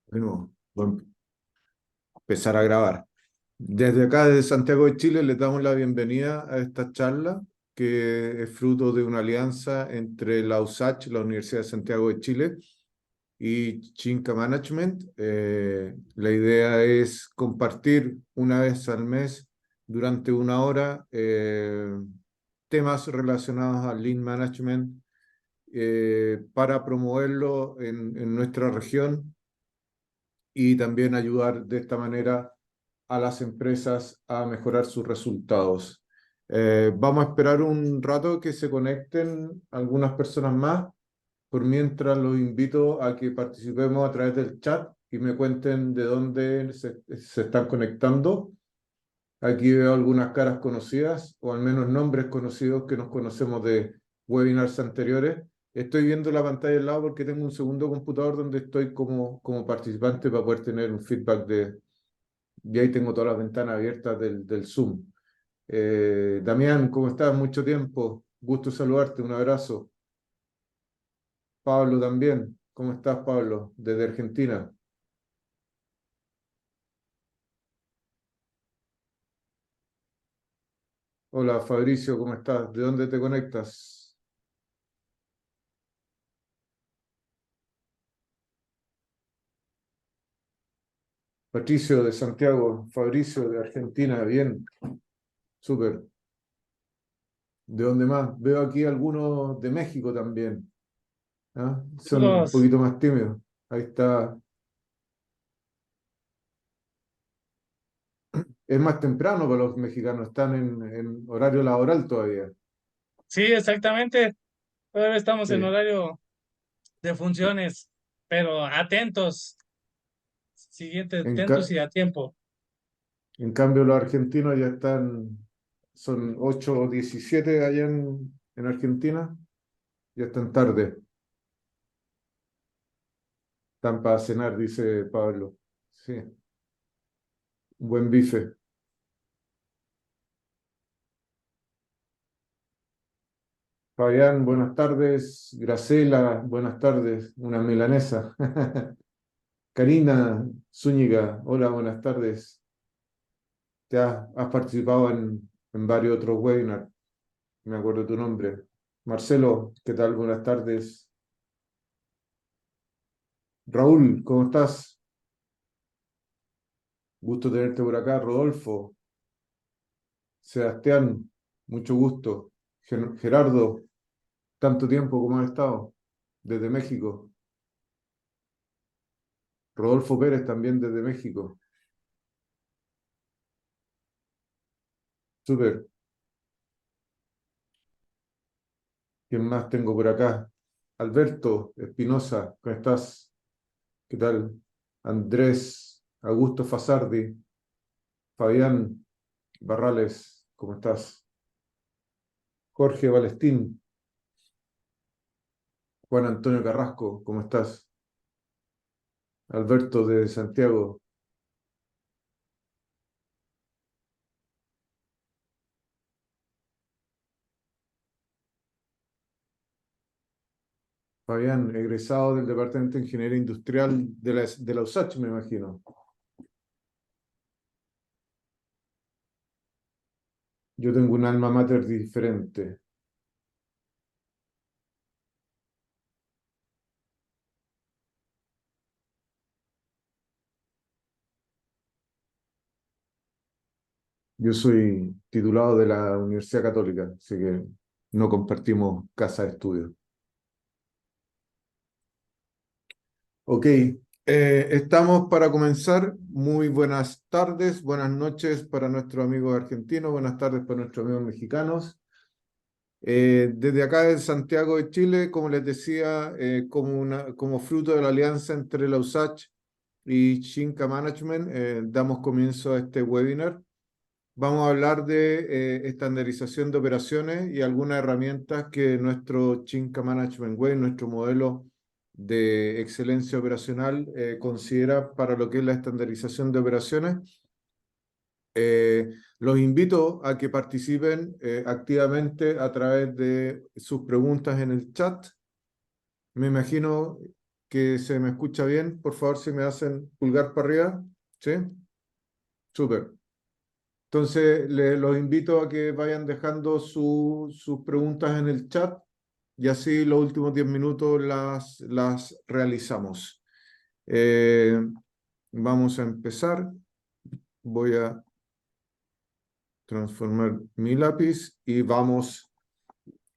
Bueno, voy a empezar a grabar. Desde acá, desde Santiago de Chile, les damos la bienvenida a esta charla que es fruto de una alianza entre la USACH, la Universidad de Santiago de Chile, y Chinca Management. La idea es compartir una vez al mes, durante una hora, temas relacionados al Lean Management para promoverlo en nuestra región y también ayudar de esta manera a las empresas a mejorar sus resultados. Vamos a esperar un rato que se conecten algunas personas más. Por mientras los invito a que participemos a través del chat y me cuenten de dónde se están conectando. Aquí veo algunas caras conocidas, o al menos nombres conocidos que nos conocemos de webinars anteriores. Estoy viendo la pantalla al lado porque tengo un segundo computador donde estoy como participante para poder tener un feedback y ahí tengo todas las ventanas abiertas del Zoom. Damián, ¿cómo estás? Mucho tiempo. Gusto saludarte. Un abrazo. Pablo también. ¿Cómo estás, Pablo? Desde Argentina. Hola, Fabricio, ¿cómo estás? ¿De dónde te conectas? Patricio de Santiago, Fabricio de Argentina, bien, súper. ¿De dónde más? Veo aquí algunos de México también. ¿Ah? Son un Saludos. poquito más tímidos. Ahí está. Es más temprano para los mexicanos, están en horario laboral todavía. Sí, exactamente. Todavía estamos en Sí. horario de funciones, pero atentos, siguiente, En, atentos ca- y a tiempo. en cambio, los argentinos ya están, son 8:17 allá en Argentina, ya están tarde. Están para cenar, dice Pablo. Sí, un buen bife. Fabián, buenas tardes. Gracela, buenas tardes. Una milanesa. Karina Zúñiga, hola, buenas tardes. Has participado en varios otros webinars, me acuerdo tu nombre. Marcelo, ¿qué tal? Buenas tardes. Raúl, ¿cómo estás? Gusto tenerte por acá. Rodolfo, Sebastián, mucho gusto. Gerardo, tanto tiempo como has estado desde México. Rodolfo Pérez también desde México. Súper. ¿Quién más tengo por acá? Alberto Espinosa, ¿cómo estás? ¿Qué tal? Andrés Augusto Fasardi, Fabián Barrales, ¿cómo estás? Jorge Balestín, Juan Antonio Carrasco, ¿cómo estás? Alberto de Santiago, Fabián, egresado del Departamento de Ingeniería Industrial de la USACH, me imagino. Yo tengo un alma mater diferente. Yo soy titulado de la Universidad Católica, así que no compartimos casa de estudio. Ok, estamos para comenzar. Muy buenas tardes, buenas noches para nuestros amigos argentinos, buenas tardes para nuestros amigos mexicanos. Desde acá de Santiago de Chile, como les decía, como fruto de la alianza entre la USACH y Shinka Management, damos comienzo a este webinar. Vamos a hablar de estandarización de operaciones y algunas herramientas que nuestro Chinca Management Way, nuestro modelo de excelencia operacional, considera para lo que es la estandarización de operaciones. Los invito a que participen activamente a través de sus preguntas en el chat. Me imagino, que se me escucha bien. Por favor, si me hacen pulgar para arriba. ¿Sí? Súper. Entonces, los invito a que vayan dejando sus preguntas en el chat y así los últimos 10 minutos las realizamos. Vamos a empezar. Voy a transformar mi lápiz y vamos.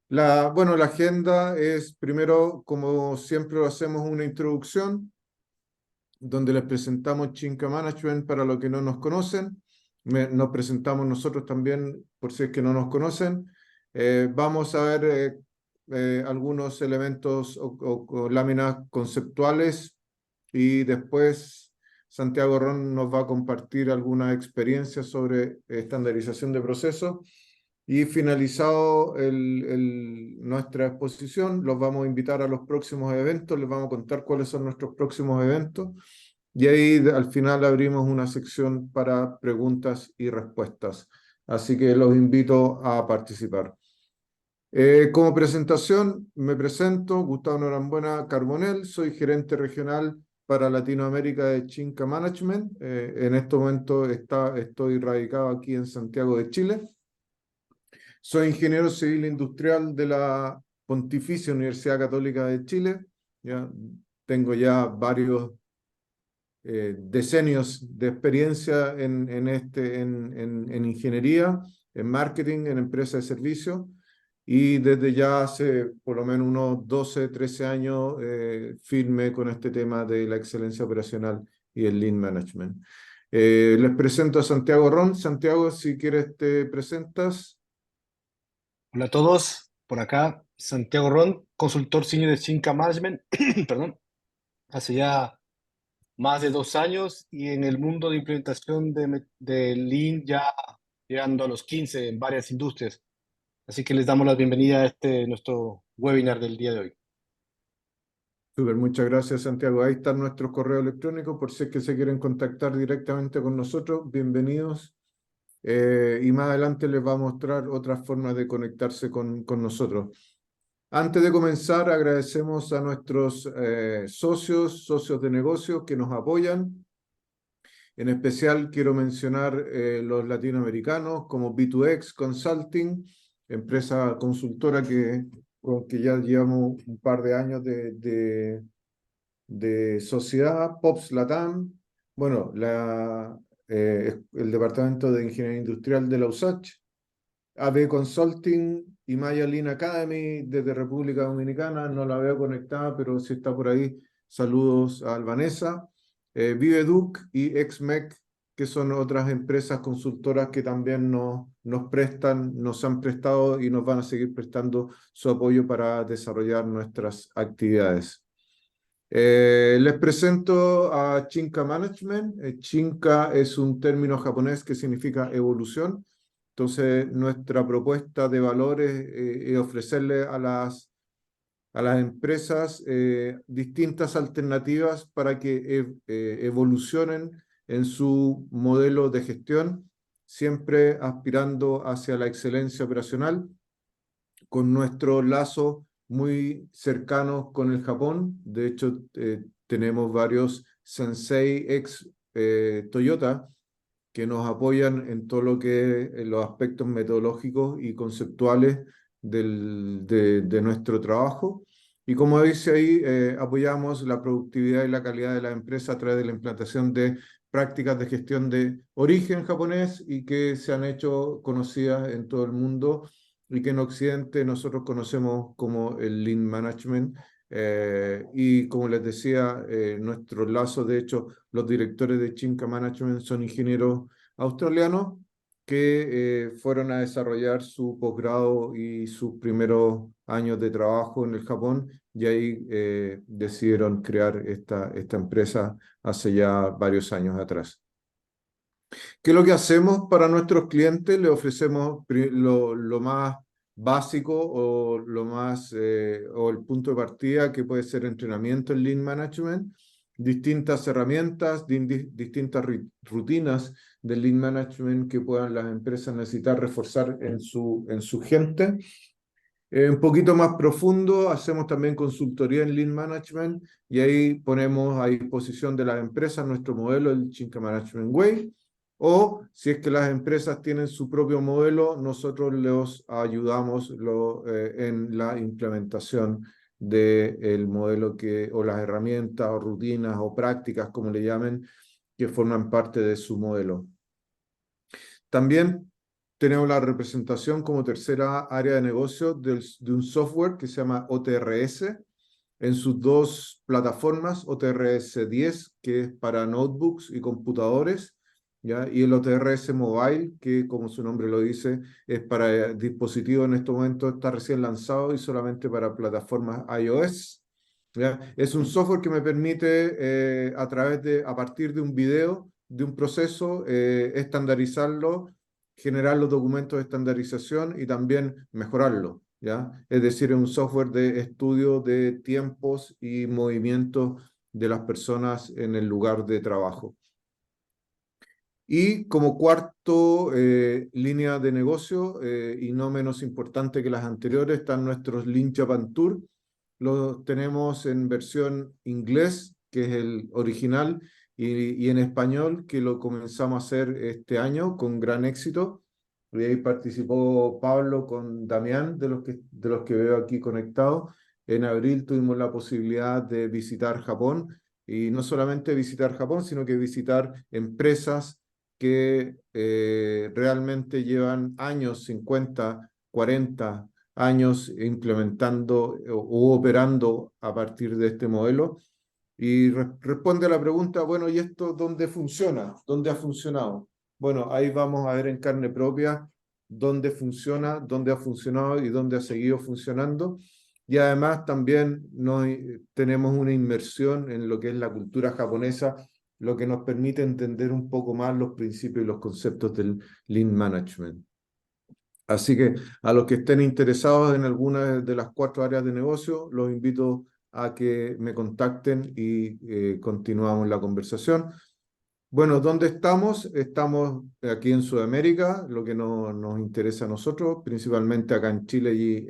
Bueno, la agenda es primero, como siempre lo hacemos, una introducción donde les presentamos Chinca Management para los que no nos conocen. Nos presentamos nosotros también por si es que no nos conocen. Vamos a ver algunos elementos o láminas conceptuales y después Santiago Ron nos va a compartir alguna experiencia sobre estandarización de procesos. Y finalizado nuestra exposición, los vamos a invitar a los próximos eventos, les vamos a contar cuáles son nuestros próximos eventos y ahí al final abrimos una sección para preguntas y respuestas. Así que los invito a participar. Como presentación, me presento, Gustavo Norambuena Carbonell, soy gerente regional para Latinoamérica de Chinca Management. En este momento estoy radicado aquí en Santiago de Chile. Soy ingeniero civil industrial de la Pontificia Universidad Católica de Chile. ¿Ya? Tengo ya varios decenios de experiencia en ingeniería, en marketing, en empresas de servicio, y desde ya hace por lo menos unos 12, 13 años firme con este tema de la excelencia operacional y el Lean Management. Les presento a Santiago Ron. Santiago, si quieres te presentas. Hola a todos, por acá Santiago Ron, consultor senior de Chinca Management, perdón, hace ya más de 2 años y en el mundo de implementación de Lean ya llegando a los 15 en varias industrias. Así que les damos la bienvenida a nuestro webinar del día de hoy. Súper, muchas gracias, Santiago. Ahí está nuestro correo electrónico por si es que se quieren contactar directamente con nosotros. Bienvenidos. Y más adelante les va a mostrar otras formas de conectarse con nosotros. Antes de comenzar, agradecemos a nuestros socios de negocio que nos apoyan. En especial quiero mencionar los latinoamericanos como B2X Consulting, empresa consultora con que ya llevamos un par de años de sociedad, POPS Latam, bueno, el Departamento de Ingeniería Industrial de la USACH, AB Consulting y Maya Lean Academy desde República Dominicana, no la veo conectada, pero si está por ahí, saludos a Albanesa, Viveduc y XMEC, que son otras empresas consultoras que también nos han prestado y nos van a seguir prestando su apoyo para desarrollar nuestras actividades. Les presento a Chinca Management. Chinca es un término japonés que significa evolución. Entonces, nuestra propuesta de valores es ofrecerle a las empresas distintas alternativas para que evolucionen en su modelo de gestión, siempre aspirando hacia la excelencia operacional, con nuestro lazo muy cercanos con el Japón. De hecho, tenemos varios sensei ex Toyota que nos apoyan en todo lo que es los aspectos metodológicos y conceptuales de nuestro trabajo. Y como dice ahí, apoyamos la productividad y la calidad de la empresa a través de la implantación de prácticas de gestión de origen japonés y que se han hecho conocidas en todo el mundo y que en Occidente nosotros conocemos como el Lean Management. Y como les decía, nuestros lazos, de hecho, los directores de Chinca Management son ingenieros australianos que fueron a desarrollar su posgrado y sus primeros años de trabajo en el Japón y ahí decidieron crear esta empresa hace ya varios años atrás. ¿Qué es lo que hacemos para nuestros clientes? Le ofrecemos lo más básico o o el punto de partida que puede ser entrenamiento en Lean Management, distintas herramientas, distintas rutinas de Lean Management que puedan las empresas necesitar reforzar en su gente. Un poquito más profundo, hacemos también consultoría en Lean Management y ahí ponemos a disposición de las empresas nuestro modelo, el Chinca Management Way, o si es que las empresas tienen su propio modelo, nosotros los ayudamos en la implementación del modelo o las herramientas o rutinas o prácticas, como le llamen, que forman parte de su modelo. También tenemos la representación como tercera área de negocio de un software que se llama OTRS en sus dos plataformas, OTRS 10, que es para notebooks y computadores, ¿ya? Y el OTRS Mobile, que como su nombre lo dice, es para dispositivos en este momento, está recién lanzado y solamente para plataformas iOS, ¿ya? Es un software que me permite, a partir de un video, de un proceso, estandarizarlo, generar los documentos de estandarización y también mejorarlo, ¿ya? Es decir, es un software de estudio de tiempos y movimientos de las personas en el lugar de trabajo. Y como cuarto línea de negocio, y no menos importante que las anteriores, están nuestros Lean Japan Tour. Los tenemos en versión inglés, que es el original, y en español, que lo comenzamos a hacer este año con gran éxito. Y ahí participó Pablo con Damián, de los que veo aquí conectados. En abril tuvimos la posibilidad de visitar Japón, y no solamente visitar Japón, sino que visitar empresas que realmente llevan años, 50, 40 años implementando o operando a partir de este modelo. Y responde a la pregunta, bueno, ¿y esto dónde funciona? ¿Dónde ha funcionado? Bueno, ahí vamos a ver en carne propia dónde funciona, dónde ha funcionado y dónde ha seguido funcionando. Y además también tenemos una inmersión en lo que es la cultura japonesa, lo que nos permite entender un poco más los principios y los conceptos del Lean Management. Así que a los que estén interesados en alguna de las 4 áreas de negocio, los invito a que me contacten y continuamos la conversación. Bueno, ¿dónde estamos? Estamos aquí en Sudamérica, lo que nos interesa a nosotros, principalmente acá en Chile y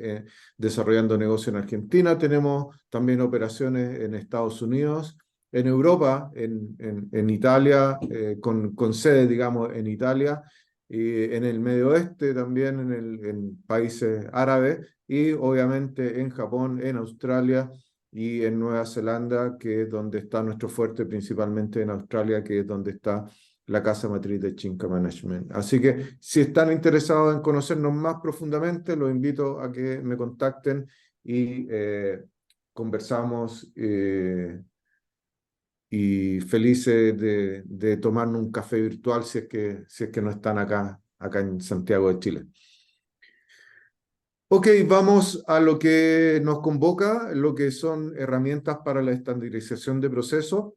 desarrollando negocio en Argentina. Tenemos también operaciones en Estados Unidos, en Europa, en Italia, con sede, digamos, en Italia, y en el Medio Oeste también, en países árabes, y obviamente en Japón, en Australia y en Nueva Zelanda, que es donde está nuestro fuerte, principalmente en Australia, que es donde está la casa matriz de Chinca Management. Así que si están interesados en conocernos más profundamente, los invito a que me contacten y conversamos, y felices de tomarnos un café virtual si es que no están acá en Santiago de Chile. Ok, vamos a lo que nos convoca, lo que son herramientas para la estandarización de procesos.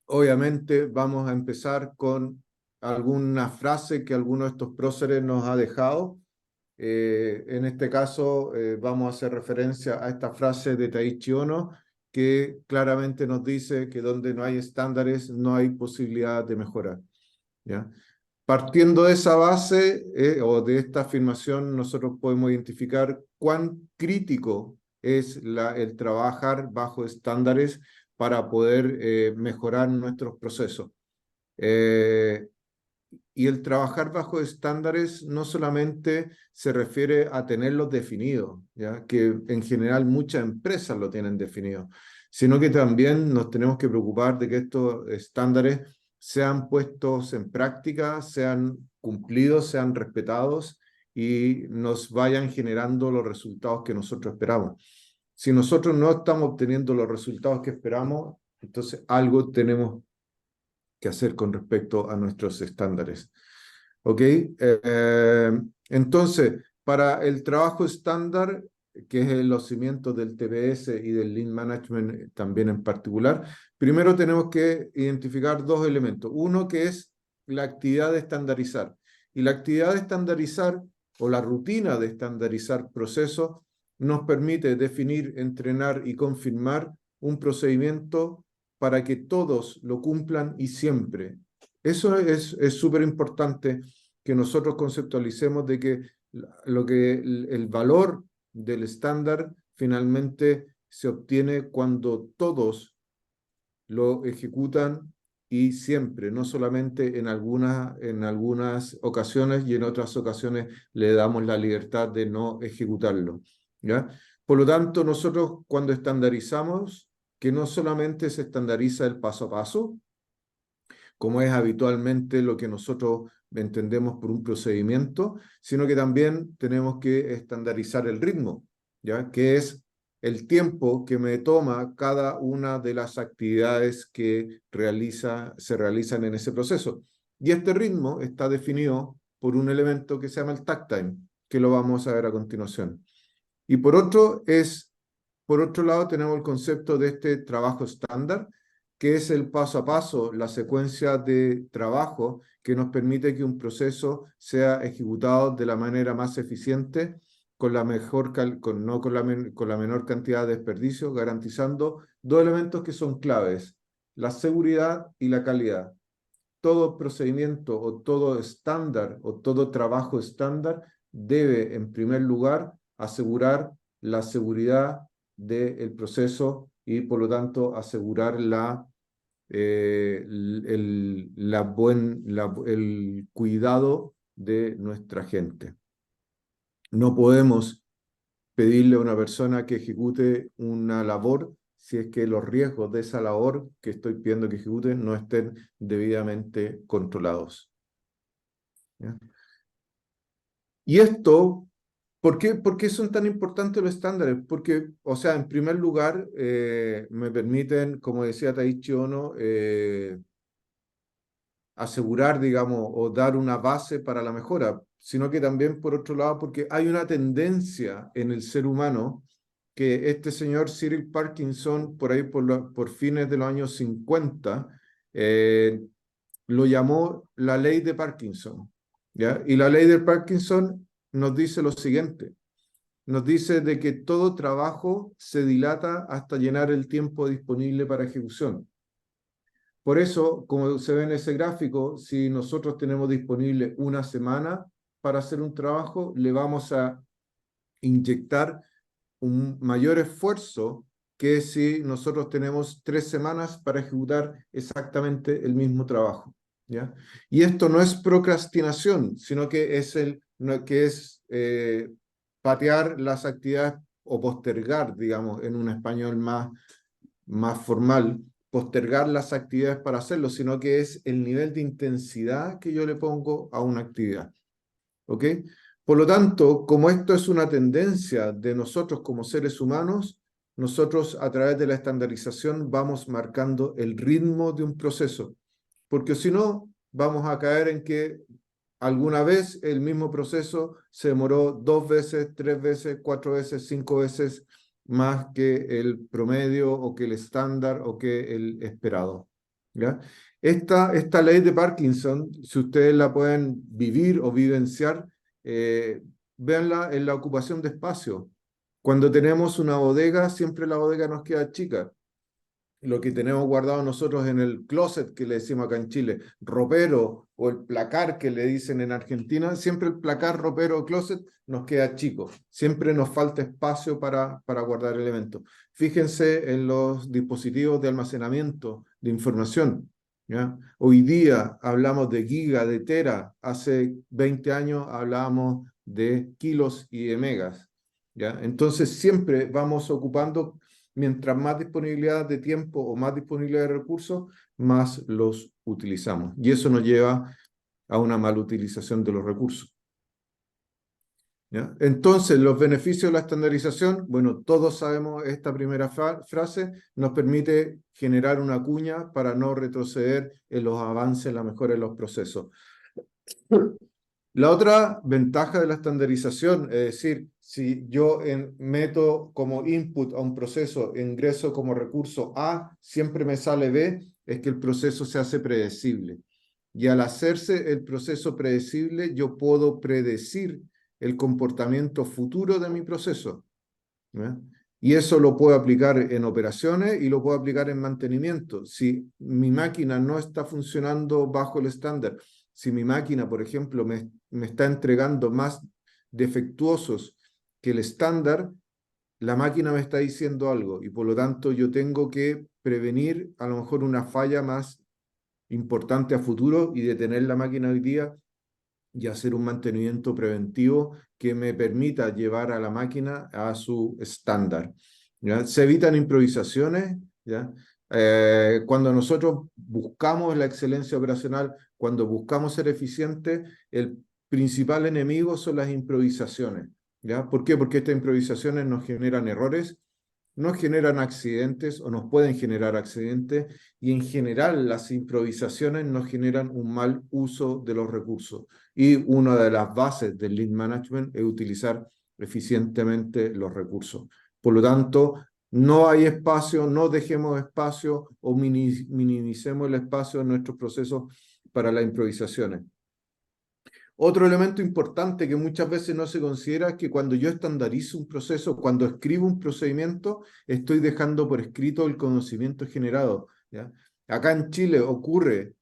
Obviamente vamos a empezar con alguna frase que alguno de estos próceres nos ha dejado. En este caso vamos a hacer referencia a esta frase de Taiichi Ohno, que claramente nos dice que donde no hay estándares no hay posibilidad de mejorar, ¿ya? Partiendo de esa base o de esta afirmación, nosotros podemos identificar cuán crítico es el trabajar bajo estándares para poder mejorar nuestros procesos. Y el trabajar bajo estándares no solamente se refiere a tenerlos definidos, ¿ya? Que en general muchas empresas lo tienen definido, sino que también nos tenemos que preocupar de que estos estándares sean puestos en práctica, sean cumplidos, sean respetados y nos vayan generando los resultados que nosotros esperamos. Si nosotros no estamos obteniendo los resultados que esperamos, entonces algo tenemos que hacer con respecto a nuestros estándares. ¿Ok? Entonces, para el trabajo estándar, que es los cimientos del TPS y del Lean Management también en particular, primero tenemos que identificar 2 elementos. Uno que es la actividad de estandarizar. Y la actividad de estandarizar o la rutina de estandarizar procesos nos permite definir, entrenar y confirmar un procedimiento para que todos lo cumplan y siempre. Eso es súper importante que nosotros conceptualicemos de que el valor del estándar finalmente se obtiene cuando todos lo ejecutan y siempre, no solamente en algunas ocasiones y en otras ocasiones le damos la libertad de no ejecutarlo, ¿ya? Por lo tanto, nosotros cuando estandarizamos, que no solamente se estandariza el paso a paso, como es habitualmente lo que nosotros entendemos por un procedimiento, sino que también tenemos que estandarizar el ritmo, ¿ya? Que es el tiempo que me toma cada una de las actividades que se realizan en ese proceso. Y este ritmo está definido por un elemento que se llama el takt time, que lo vamos a ver a continuación. Y por otro lado tenemos el concepto de este trabajo estándar, que es el paso a paso, la secuencia de trabajo que nos permite que un proceso sea ejecutado de la manera más eficiente, con la menor cantidad de desperdicio, garantizando dos elementos que son claves: la seguridad y la calidad. Todo procedimiento o todo estándar o todo trabajo estándar debe, en primer lugar, asegurar la seguridad del proceso y, por lo tanto, asegurar el cuidado de nuestra gente. No podemos pedirle a una persona que ejecute una labor si es que los riesgos de esa labor que estoy pidiendo que ejecute no estén debidamente controlados, ¿ya? Y esto, ¿por qué son tan importantes los estándares? Porque, o sea, en primer lugar, me permiten, como decía Taiichi Ohno, asegurar, digamos, o dar una base para la mejora, sino que también, por otro lado, porque hay una tendencia en el ser humano que este señor Cyril Parkinson, por ahí por fines de los años 50, lo llamó la ley de Parkinson, ¿ya? Y la ley de Parkinson nos dice lo siguiente: nos dice de que todo trabajo se dilata hasta llenar el tiempo disponible para ejecución. Por eso, como se ve en ese gráfico, si nosotros tenemos disponible una semana para hacer un trabajo, le vamos a inyectar un mayor esfuerzo que si nosotros tenemos 3 semanas para ejecutar exactamente el mismo trabajo, ¿ya? Y esto no es procrastinación, sino que es patear las actividades o postergar, digamos, en un español más formal, postergar las actividades para hacerlo, sino que es el nivel de intensidad que yo le pongo a una actividad, ¿ok? Por lo tanto, como esto es una tendencia de nosotros como seres humanos, nosotros a través de la estandarización vamos marcando el ritmo de un proceso, porque si no, vamos a caer en que alguna vez el mismo proceso se demoró 2 veces, 3 veces, 4 veces, 5 veces más que el promedio o que el estándar o que el esperado, ¿ya? Esta ley de Parkinson, si ustedes la pueden vivir o vivenciar, véanla en la ocupación de espacio. Cuando tenemos una bodega, siempre la bodega nos queda chica. Lo que tenemos guardado nosotros en el closet, que le decimos acá en Chile, ropero, o el placar que le dicen en Argentina, siempre el placar, ropero o closet nos queda chico. Siempre nos falta espacio para guardar elementos. Fíjense en los dispositivos de almacenamiento de información, ¿ya? Hoy día hablamos de giga, de tera. Hace 20 años hablábamos de kilos y de megas, ¿ya? Entonces siempre vamos ocupando. Mientras más disponibilidad de tiempo o más disponibilidad de recursos, más los utilizamos. Y eso nos lleva a una mala utilización de los recursos, ¿ya? Entonces, los beneficios de la estandarización, bueno, todos sabemos esta primera frase, nos permite generar una cuña para no retroceder en los avances, en la mejora de los procesos. La otra ventaja de la estandarización, es decir, si yo meto como input a un proceso, ingreso como recurso A, siempre me sale B, es que el proceso se hace predecible. Y al hacerse el proceso predecible, yo puedo predecir el comportamiento futuro de mi proceso, ¿ya? Y eso lo puedo aplicar en operaciones y lo puedo aplicar en mantenimiento. Si mi máquina no está funcionando bajo el estándar, si mi máquina, por ejemplo, me está entregando más defectuosos que el estándar, la máquina me está diciendo algo y por lo tanto yo tengo que prevenir a lo mejor una falla más importante a futuro y detener la máquina hoy día y hacer un mantenimiento preventivo que me permita llevar a la máquina a su estándar. ¿Ya? Se evitan improvisaciones, ¿ya? Cuando nosotros buscamos la excelencia operacional, cuando buscamos ser eficientes, el principal enemigo son las improvisaciones. ¿Ya? ¿Por qué? Porque estas improvisaciones nos generan errores, nos generan accidentes o nos pueden generar accidentes y en general las improvisaciones nos generan un mal uso de los recursos. Y una de las bases del Lean Management es utilizar eficientemente los recursos. Por lo tanto, no hay espacio, no dejemos espacio o minimicemos el espacio en nuestros procesos para las improvisaciones. Otro elemento importante que muchas veces no se considera es que cuando yo estandarizo un proceso, cuando escribo un procedimiento, estoy dejando por escrito el conocimiento generado, ¿ya? Acá en Chile ocurre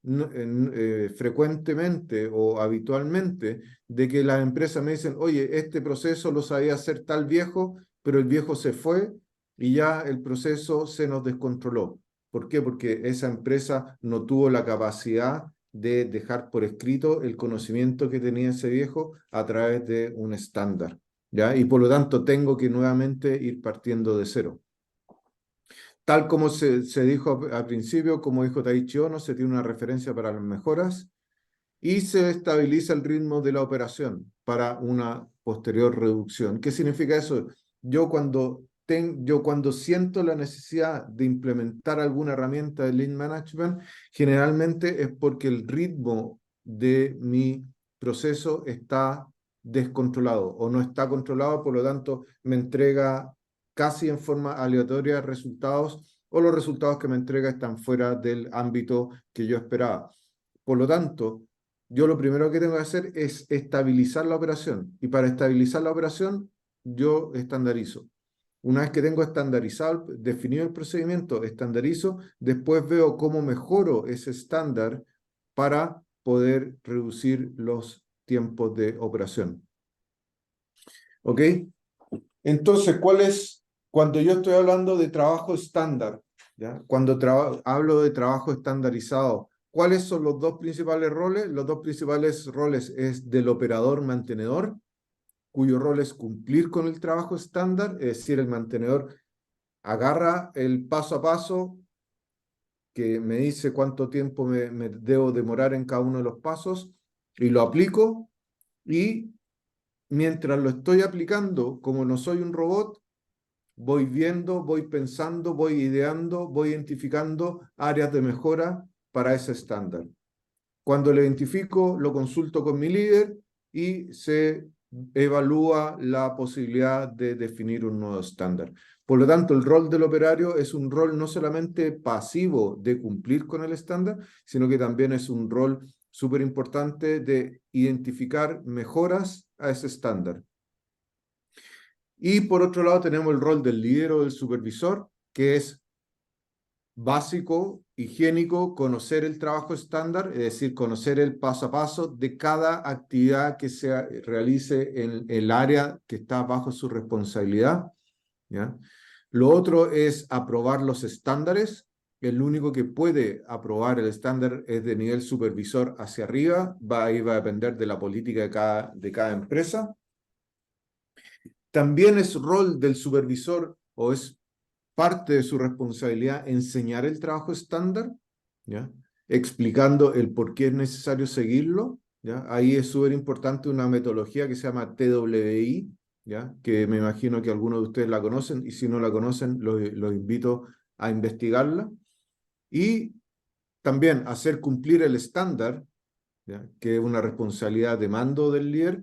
frecuentemente o habitualmente de que las empresas me dicen, oye, este proceso lo sabía hacer tal viejo, pero el viejo se fue y ya el proceso se nos descontroló. ¿Por qué? Porque esa empresa no tuvo la capacidad de dejar por escrito el conocimiento que tenía ese viejo a través de un estándar, ¿ya? Y por lo tanto tengo que nuevamente ir partiendo de cero. Tal como se dijo al principio, como dijo Taichi Ono, se tiene una referencia para las mejoras y se estabiliza el ritmo de la operación para una posterior reducción. ¿Qué significa eso? Yo cuando siento la necesidad de implementar alguna herramienta de Lean Management, generalmente es porque el ritmo de mi proceso está descontrolado o no está controlado, por lo tanto me entrega casi en forma aleatoria resultados o los resultados que me entrega están fuera del ámbito que yo esperaba. Por lo tanto, yo lo primero que tengo que hacer es estabilizar la operación y para estabilizar la operación yo estandarizo. Una vez que tengo estandarizado, definido el procedimiento, estandarizo, después veo cómo mejoro ese estándar para poder reducir los tiempos de operación. ¿Ok? Entonces, cuando yo estoy hablando de trabajo estándar, ¿ya? Cuando hablo de trabajo estandarizado, ¿cuáles son los dos principales roles? Los dos principales roles es del operador mantenedor, cuyo rol es cumplir con el trabajo estándar, es decir, el mantenedor agarra el paso a paso que me dice cuánto tiempo me debo demorar en cada uno de los pasos y lo aplico y mientras lo estoy aplicando, como no soy un robot, voy viendo, voy pensando, voy ideando, voy identificando áreas de mejora para ese estándar. Cuando lo identifico, lo consulto con mi líder y se evalúa la posibilidad de definir un nuevo estándar. Por lo tanto, el rol del operario es un rol no solamente pasivo de cumplir con el estándar, sino que también es un rol súper importante de identificar mejoras a ese estándar. Y por otro lado tenemos el rol del líder o del supervisor, que es básico, higiénico, conocer el trabajo estándar, es decir, conocer el paso a paso de cada actividad que se realice en el área que está bajo su responsabilidad, ¿ya? Lo otro es aprobar los estándares. El único que puede aprobar el estándar es de nivel supervisor hacia arriba, ahí va a depender de la política de cada empresa. También es rol del supervisor o es parte de su responsabilidad enseñar el trabajo estándar, ¿ya? Explicando el por qué es necesario seguirlo, ¿ya? Ahí es súper importante una metodología que se llama TWI, ¿ya? Que me imagino que algunos de ustedes la conocen y si no la conocen, los invito a investigarla. Y también hacer cumplir el estándar, ¿ya? Que es una responsabilidad de mando del líder,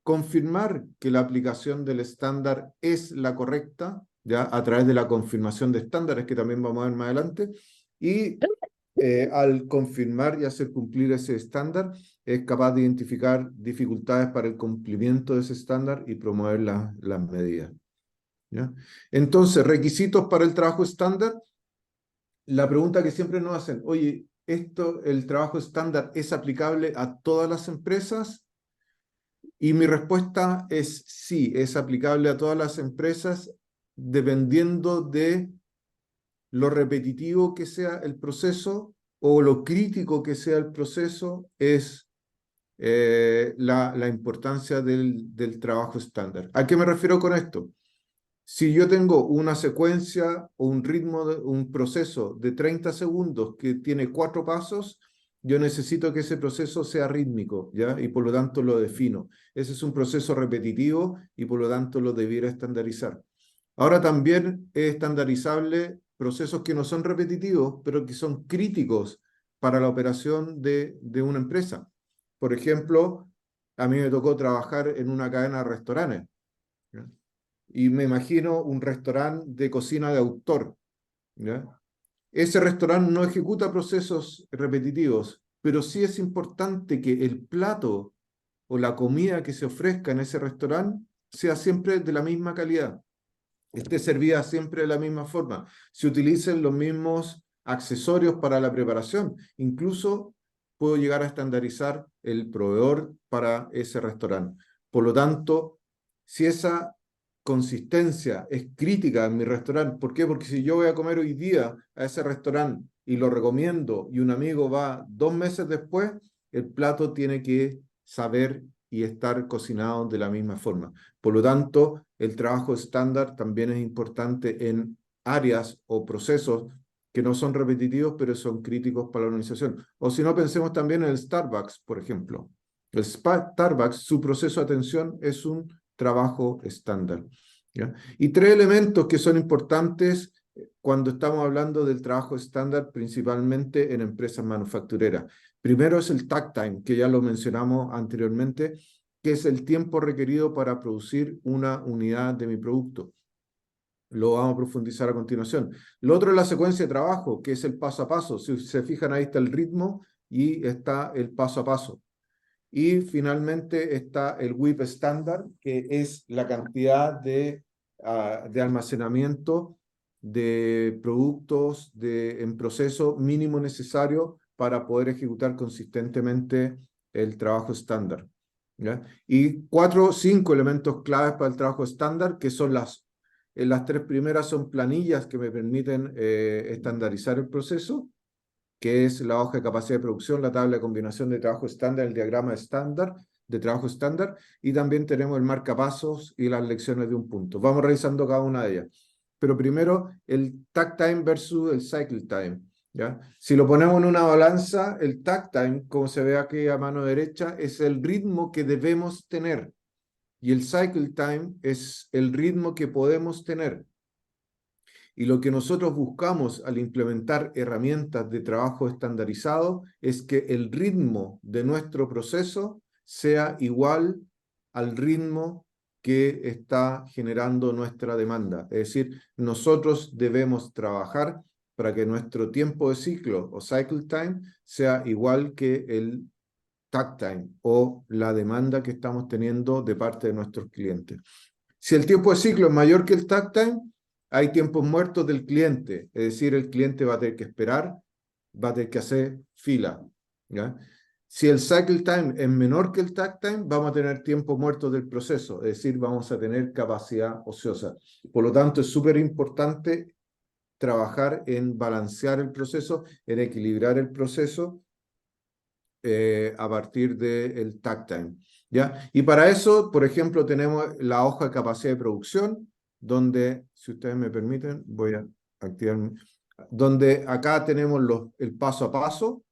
confirmar que la aplicación del estándar es la correcta, ¿ya? A través de la confirmación de estándares, que también vamos a ver más adelante, y al confirmar y hacer cumplir ese estándar, es capaz de identificar dificultades para el cumplimiento de ese estándar y promover las medidas, ¿ya? Entonces, requisitos para el trabajo estándar. La pregunta que siempre nos hacen, oye, ¿el trabajo estándar es aplicable a todas las empresas? Y mi respuesta es sí, es aplicable a todas las empresas dependiendo de lo repetitivo que sea el proceso o lo crítico que sea el proceso, es la importancia del trabajo estándar. ¿A qué me refiero con esto? Si yo tengo una secuencia o un ritmo, un proceso de 30 segundos que tiene 4 pasos, yo necesito que ese proceso sea rítmico, ¿ya? Y por lo tanto lo defino. Ese es un proceso repetitivo y por lo tanto lo debiera estandarizar. Ahora también es estandarizable procesos que no son repetitivos, pero que son críticos para la operación de una empresa. Por ejemplo, a mí me tocó trabajar en una cadena de restaurantes, ¿ya? Y me imagino un restaurante de cocina de autor, ¿ya? Ese restaurante no ejecuta procesos repetitivos, pero sí es importante que el plato o la comida que se ofrezca en ese restaurante sea siempre de la misma calidad, esté servida siempre de la misma forma, se utilicen los mismos accesorios para la preparación. Incluso puedo llegar a estandarizar el proveedor para ese restaurante. Por lo tanto, si esa consistencia es crítica en mi restaurante, ¿por qué? Porque si yo voy a comer hoy día a ese restaurante y lo recomiendo y un amigo va 2 meses después, el plato tiene que saber y estar cocinado de la misma forma. Por lo tanto, el trabajo estándar también es importante en áreas o procesos que no son repetitivos, pero son críticos para la organización. O si no, pensemos también en el Starbucks, por ejemplo. El Starbucks, su proceso de atención es un trabajo estándar, ¿ya? Y 3 elementos que son importantes cuando estamos hablando del trabajo estándar, principalmente en empresas manufactureras. Primero es el takt time, que ya lo mencionamos anteriormente, que es el tiempo requerido para producir una unidad de mi producto. Lo vamos a profundizar a continuación. Lo otro es la secuencia de trabajo, que es el paso a paso. Si se fijan, ahí está el ritmo y está el paso a paso. Y finalmente está el WIP estándar, que es la cantidad de almacenamiento de productos en proceso mínimo necesario para poder ejecutar consistentemente el trabajo estándar, ¿ya? Y 4 o 5 elementos claves para el trabajo estándar, que son las 3 primeras son planillas que me permiten estandarizar el proceso, que es la hoja de capacidad de producción, la tabla de combinación de trabajo estándar, el diagrama estándar de trabajo estándar, y también tenemos el marcapasos y las lecciones de un punto. Vamos revisando cada una de ellas. Pero primero, el takt time versus el cycle time, ¿ya? Si lo ponemos en una balanza, el takt time, como se ve aquí a mano derecha, es el ritmo que debemos tener, y el cycle time es el ritmo que podemos tener. Y lo que nosotros buscamos al implementar herramientas de trabajo estandarizado es que el ritmo de nuestro proceso sea igual al ritmo que está generando nuestra demanda. Es decir, nosotros debemos trabajar para que nuestro tiempo de ciclo o cycle time sea igual que el takt time o la demanda que estamos teniendo de parte de nuestros clientes. Si el tiempo de ciclo es mayor que el takt time, hay tiempos muertos del cliente, es decir, el cliente va a tener que esperar, va a tener que hacer fila, ¿ya? Si el cycle time es menor que el takt time, vamos a tener tiempo muerto del proceso, es decir, vamos a tener capacidad ociosa. Por lo tanto, es súper importante trabajar en balancear el proceso, en equilibrar el proceso a partir del takt time, ¿ya? Y para eso, por ejemplo, tenemos la hoja de capacidad de producción, donde, si ustedes me permiten, voy a activar, donde acá tenemos el paso a paso,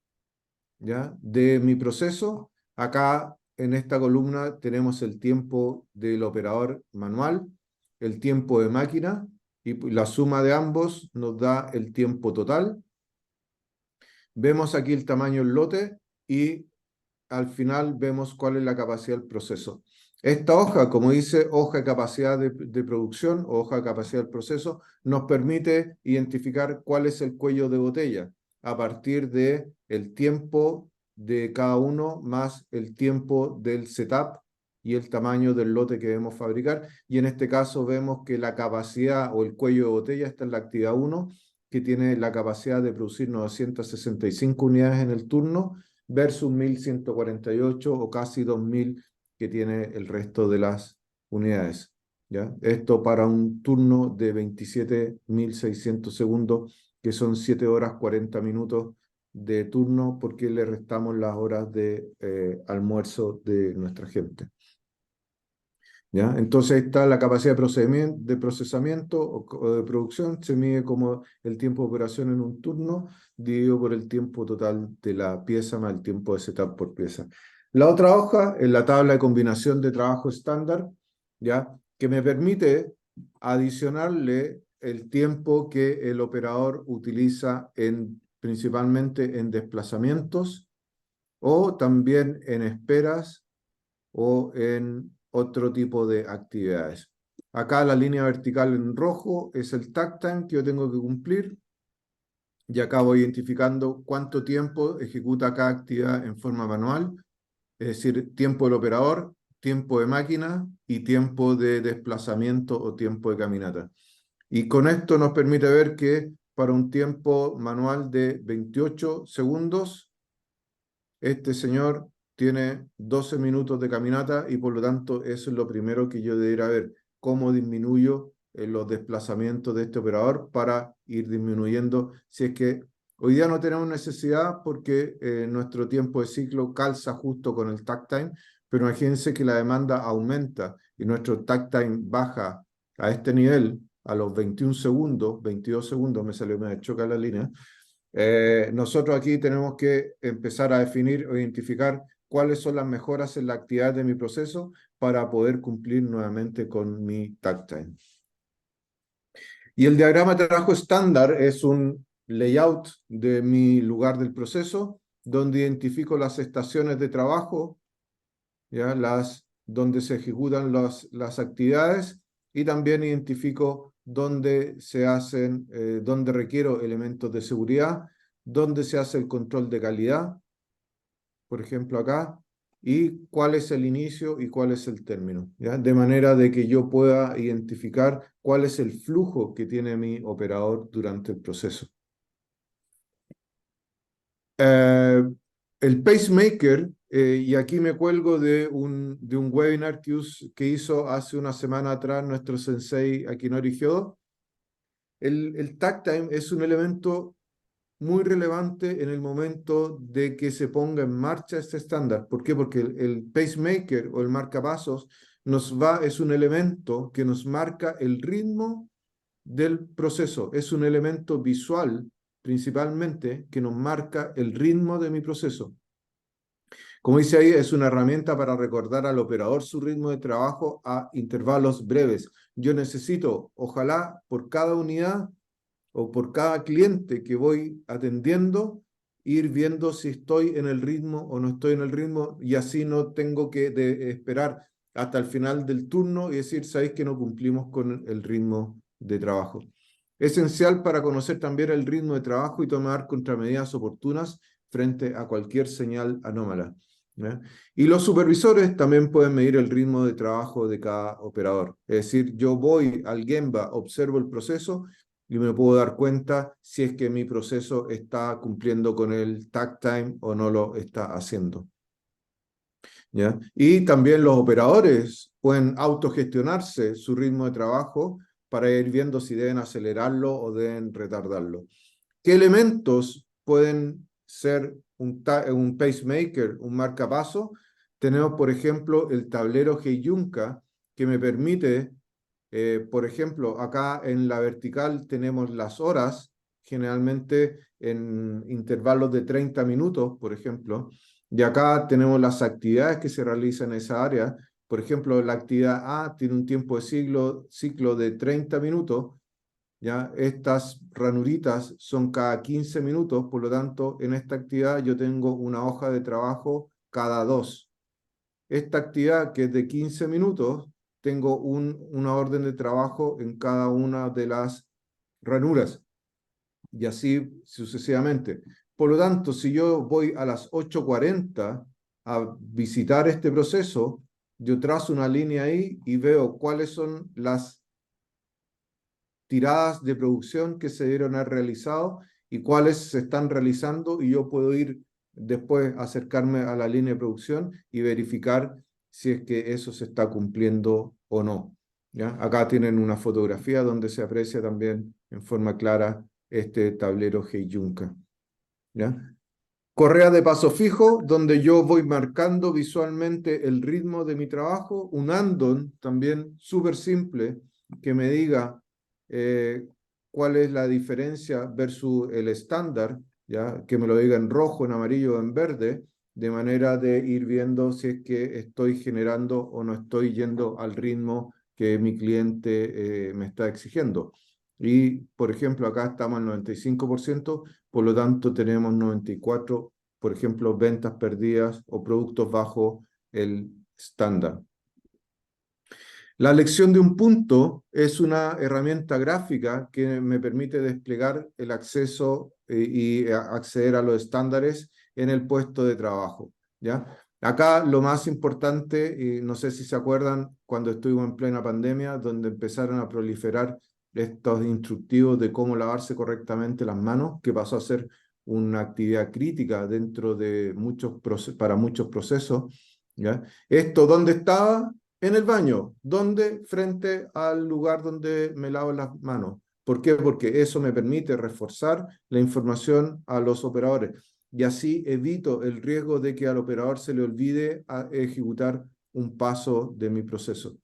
¿ya? De mi proceso. Acá en esta columna tenemos el tiempo del operador manual, el tiempo de máquina, y la suma de ambos nos da el tiempo total. Vemos aquí el tamaño del lote y al final vemos cuál es la capacidad del proceso. Esta hoja, como dice hoja de capacidad de producción o hoja de capacidad del proceso, nos permite identificar cuál es el cuello de botella a partir de el tiempo de cada uno más el tiempo del setup y el tamaño del lote que debemos fabricar. Y en este caso vemos que la capacidad o el cuello de botella está en la actividad 1, que tiene la capacidad de producir 965 unidades en el turno, versus 1.148 o casi 2.000 que tiene el resto de las unidades. ¿Ya? Esto para un turno de 27.600 segundos, que son 7 horas 40 minutos de turno, porque le restamos las horas de almuerzo de nuestra gente. ¿Ya? Entonces está la capacidad de procesamiento o de producción, se mide como el tiempo de operación en un turno, dividido por el tiempo total de la pieza más el tiempo de setup por pieza. La otra hoja es la tabla de combinación de trabajo estándar, ¿ya? Que me permite adicionarle el tiempo que el operador utiliza principalmente en desplazamientos o también en esperas o en otro tipo de actividades. Acá la línea vertical en rojo es el takt time que yo tengo que cumplir y acá voy identificando cuánto tiempo ejecuta cada actividad en forma manual, es decir, tiempo del operador, tiempo de máquina y tiempo de desplazamiento o tiempo de caminata. Y con esto nos permite ver que para un tiempo manual de 28 segundos, este señor tiene 12 minutos de caminata y por lo tanto eso es lo primero que yo debería ver, cómo disminuyo los desplazamientos de este operador para ir disminuyendo. Si es que hoy día no tenemos necesidad porque nuestro tiempo de ciclo calza justo con el takt time, pero imagínense que la demanda aumenta y nuestro takt time baja a este nivel, a los 21 segundos, 22 segundos, me choca la línea. Nosotros aquí tenemos que empezar a definir o identificar cuáles son las mejoras en la actividad de mi proceso para poder cumplir nuevamente con mi takt time. Y el diagrama de trabajo estándar es un layout de mi lugar del proceso, donde identifico las estaciones de trabajo, ¿ya? Donde se ejecutan las actividades, y también identifico dónde se hacen, dónde requiero elementos de seguridad, dónde se hace el control de calidad, por ejemplo acá, y cuál es el inicio y cuál es el término, ¿ya? De manera de que yo pueda identificar cuál es el flujo que tiene mi operador durante el proceso. El pacemaker, y aquí me cuelgo de un webinar que hizo hace una semana atrás nuestro sensei Akinori Hyodo. El takt time es un elemento muy relevante en el momento de que se ponga en marcha este estándar. ¿Por qué? Porque el pacemaker o el marcapasos es un elemento que nos marca el ritmo del proceso. Es un elemento visual, principalmente, que nos marca el ritmo de mi proceso. Como dice ahí, es una herramienta para recordar al operador su ritmo de trabajo a intervalos breves. Yo necesito, ojalá, por cada unidad o por cada cliente que voy atendiendo, ir viendo si estoy en el ritmo o no estoy en el ritmo, y así no tengo que esperar hasta el final del turno y decir, sabéis que no cumplimos con el ritmo de trabajo. Esencial para conocer también el ritmo de trabajo y tomar contramedidas oportunas frente a cualquier señal anómala, ¿ya? Y los supervisores también pueden medir el ritmo de trabajo de cada operador. Es decir, yo voy al Gemba, observo el proceso y me puedo dar cuenta si es que mi proceso está cumpliendo con el takt time o no lo está haciendo, ¿ya? Y también los operadores pueden autogestionarse su ritmo de trabajo para ir viendo si deben acelerarlo o deben retardarlo. ¿Qué elementos pueden ser un pacemaker, un marcapaso? Tenemos, por ejemplo, el tablero Heijunka, que me permite, por ejemplo, acá en la vertical tenemos las horas, generalmente en intervalos de 30 minutos, por ejemplo, y acá tenemos las actividades que se realizan en esa área. Por ejemplo, la actividad A tiene un tiempo de ciclo de 30 minutos, ¿ya? Estas ranuritas son cada 15 minutos, por lo tanto, en esta actividad yo tengo una hoja de trabajo cada 2. Esta actividad, que es de 15 minutos, tengo una orden de trabajo en cada una de las ranuras, y así sucesivamente. Por lo tanto, si yo voy a las 8:40 a visitar este proceso, yo trazo una línea ahí y veo cuáles son las tiradas de producción que se dieron a realizado y cuáles se están realizando, y yo puedo ir después acercarme a la línea de producción y verificar si es que eso se está cumpliendo o no. ¿Ya? Acá tienen una fotografía donde se aprecia también en forma clara este tablero Heijunka. ¿Ya? Correa de paso fijo, donde yo voy marcando visualmente el ritmo de mi trabajo. Un andon también súper simple, que me diga cuál es la diferencia versus el estándar, ¿ya? Que me lo diga en rojo, en amarillo o en verde, de manera de ir viendo si es que estoy generando o no estoy yendo al ritmo que mi cliente me está exigiendo. Y, por ejemplo, acá estamos al 95%, por lo tanto tenemos 94%, por ejemplo, ventas perdidas o productos bajo el estándar. La elección de un punto es una herramienta gráfica que me permite desplegar el acceso y acceder a los estándares en el puesto de trabajo, ¿ya? Acá lo más importante, y no sé si se acuerdan, cuando estuvimos en plena pandemia, donde empezaron a proliferar estos instructivos de cómo lavarse correctamente las manos, que pasó a ser una actividad crítica dentro de para muchos procesos, ¿ya? ¿Esto dónde estaba? En el baño. ¿Dónde? Frente al lugar donde me lavo las manos. ¿Por qué? Porque eso me permite reforzar la información a los operadores y así evito el riesgo de que al operador se le olvide ejecutar un paso de mi proceso.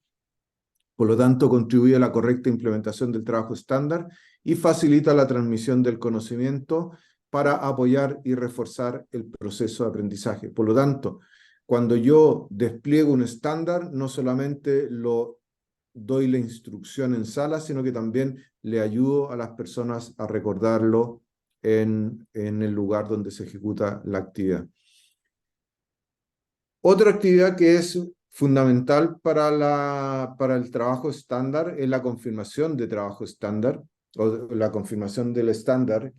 Por lo tanto, contribuye a la correcta implementación del trabajo estándar y facilita la transmisión del conocimiento para apoyar y reforzar el proceso de aprendizaje. Por lo tanto, cuando yo despliego un estándar, no solamente lo doy la instrucción en sala, sino que también le ayudo a las personas a recordarlo en el lugar donde se ejecuta la actividad. Otra actividad que es fundamental para el trabajo estándar es la confirmación de trabajo estándar, o la confirmación del estándar,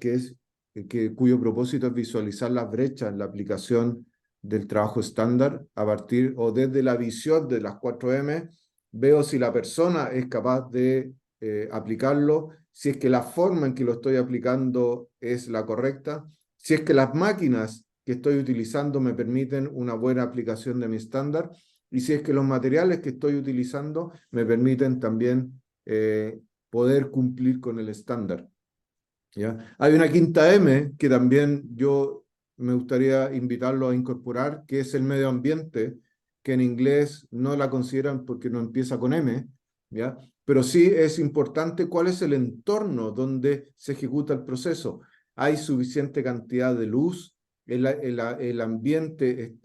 cuyo propósito es visualizar las brechas en la aplicación del trabajo estándar a partir o desde la visión de las 4M. Veo si la persona es capaz de aplicarlo, si es que la forma en que lo estoy aplicando es la correcta, si es que las máquinas que estoy utilizando me permiten una buena aplicación de mi estándar y si es que los materiales que estoy utilizando me permiten también poder cumplir con el estándar. ¿Ya? Hay una quinta M que también yo me gustaría invitarlo a incorporar, que es el medio ambiente, que en inglés no la consideran porque no empieza con M, ¿ya? Pero sí es importante cuál es el entorno donde se ejecuta el proceso. Hay suficiente cantidad de luz, el ambiente,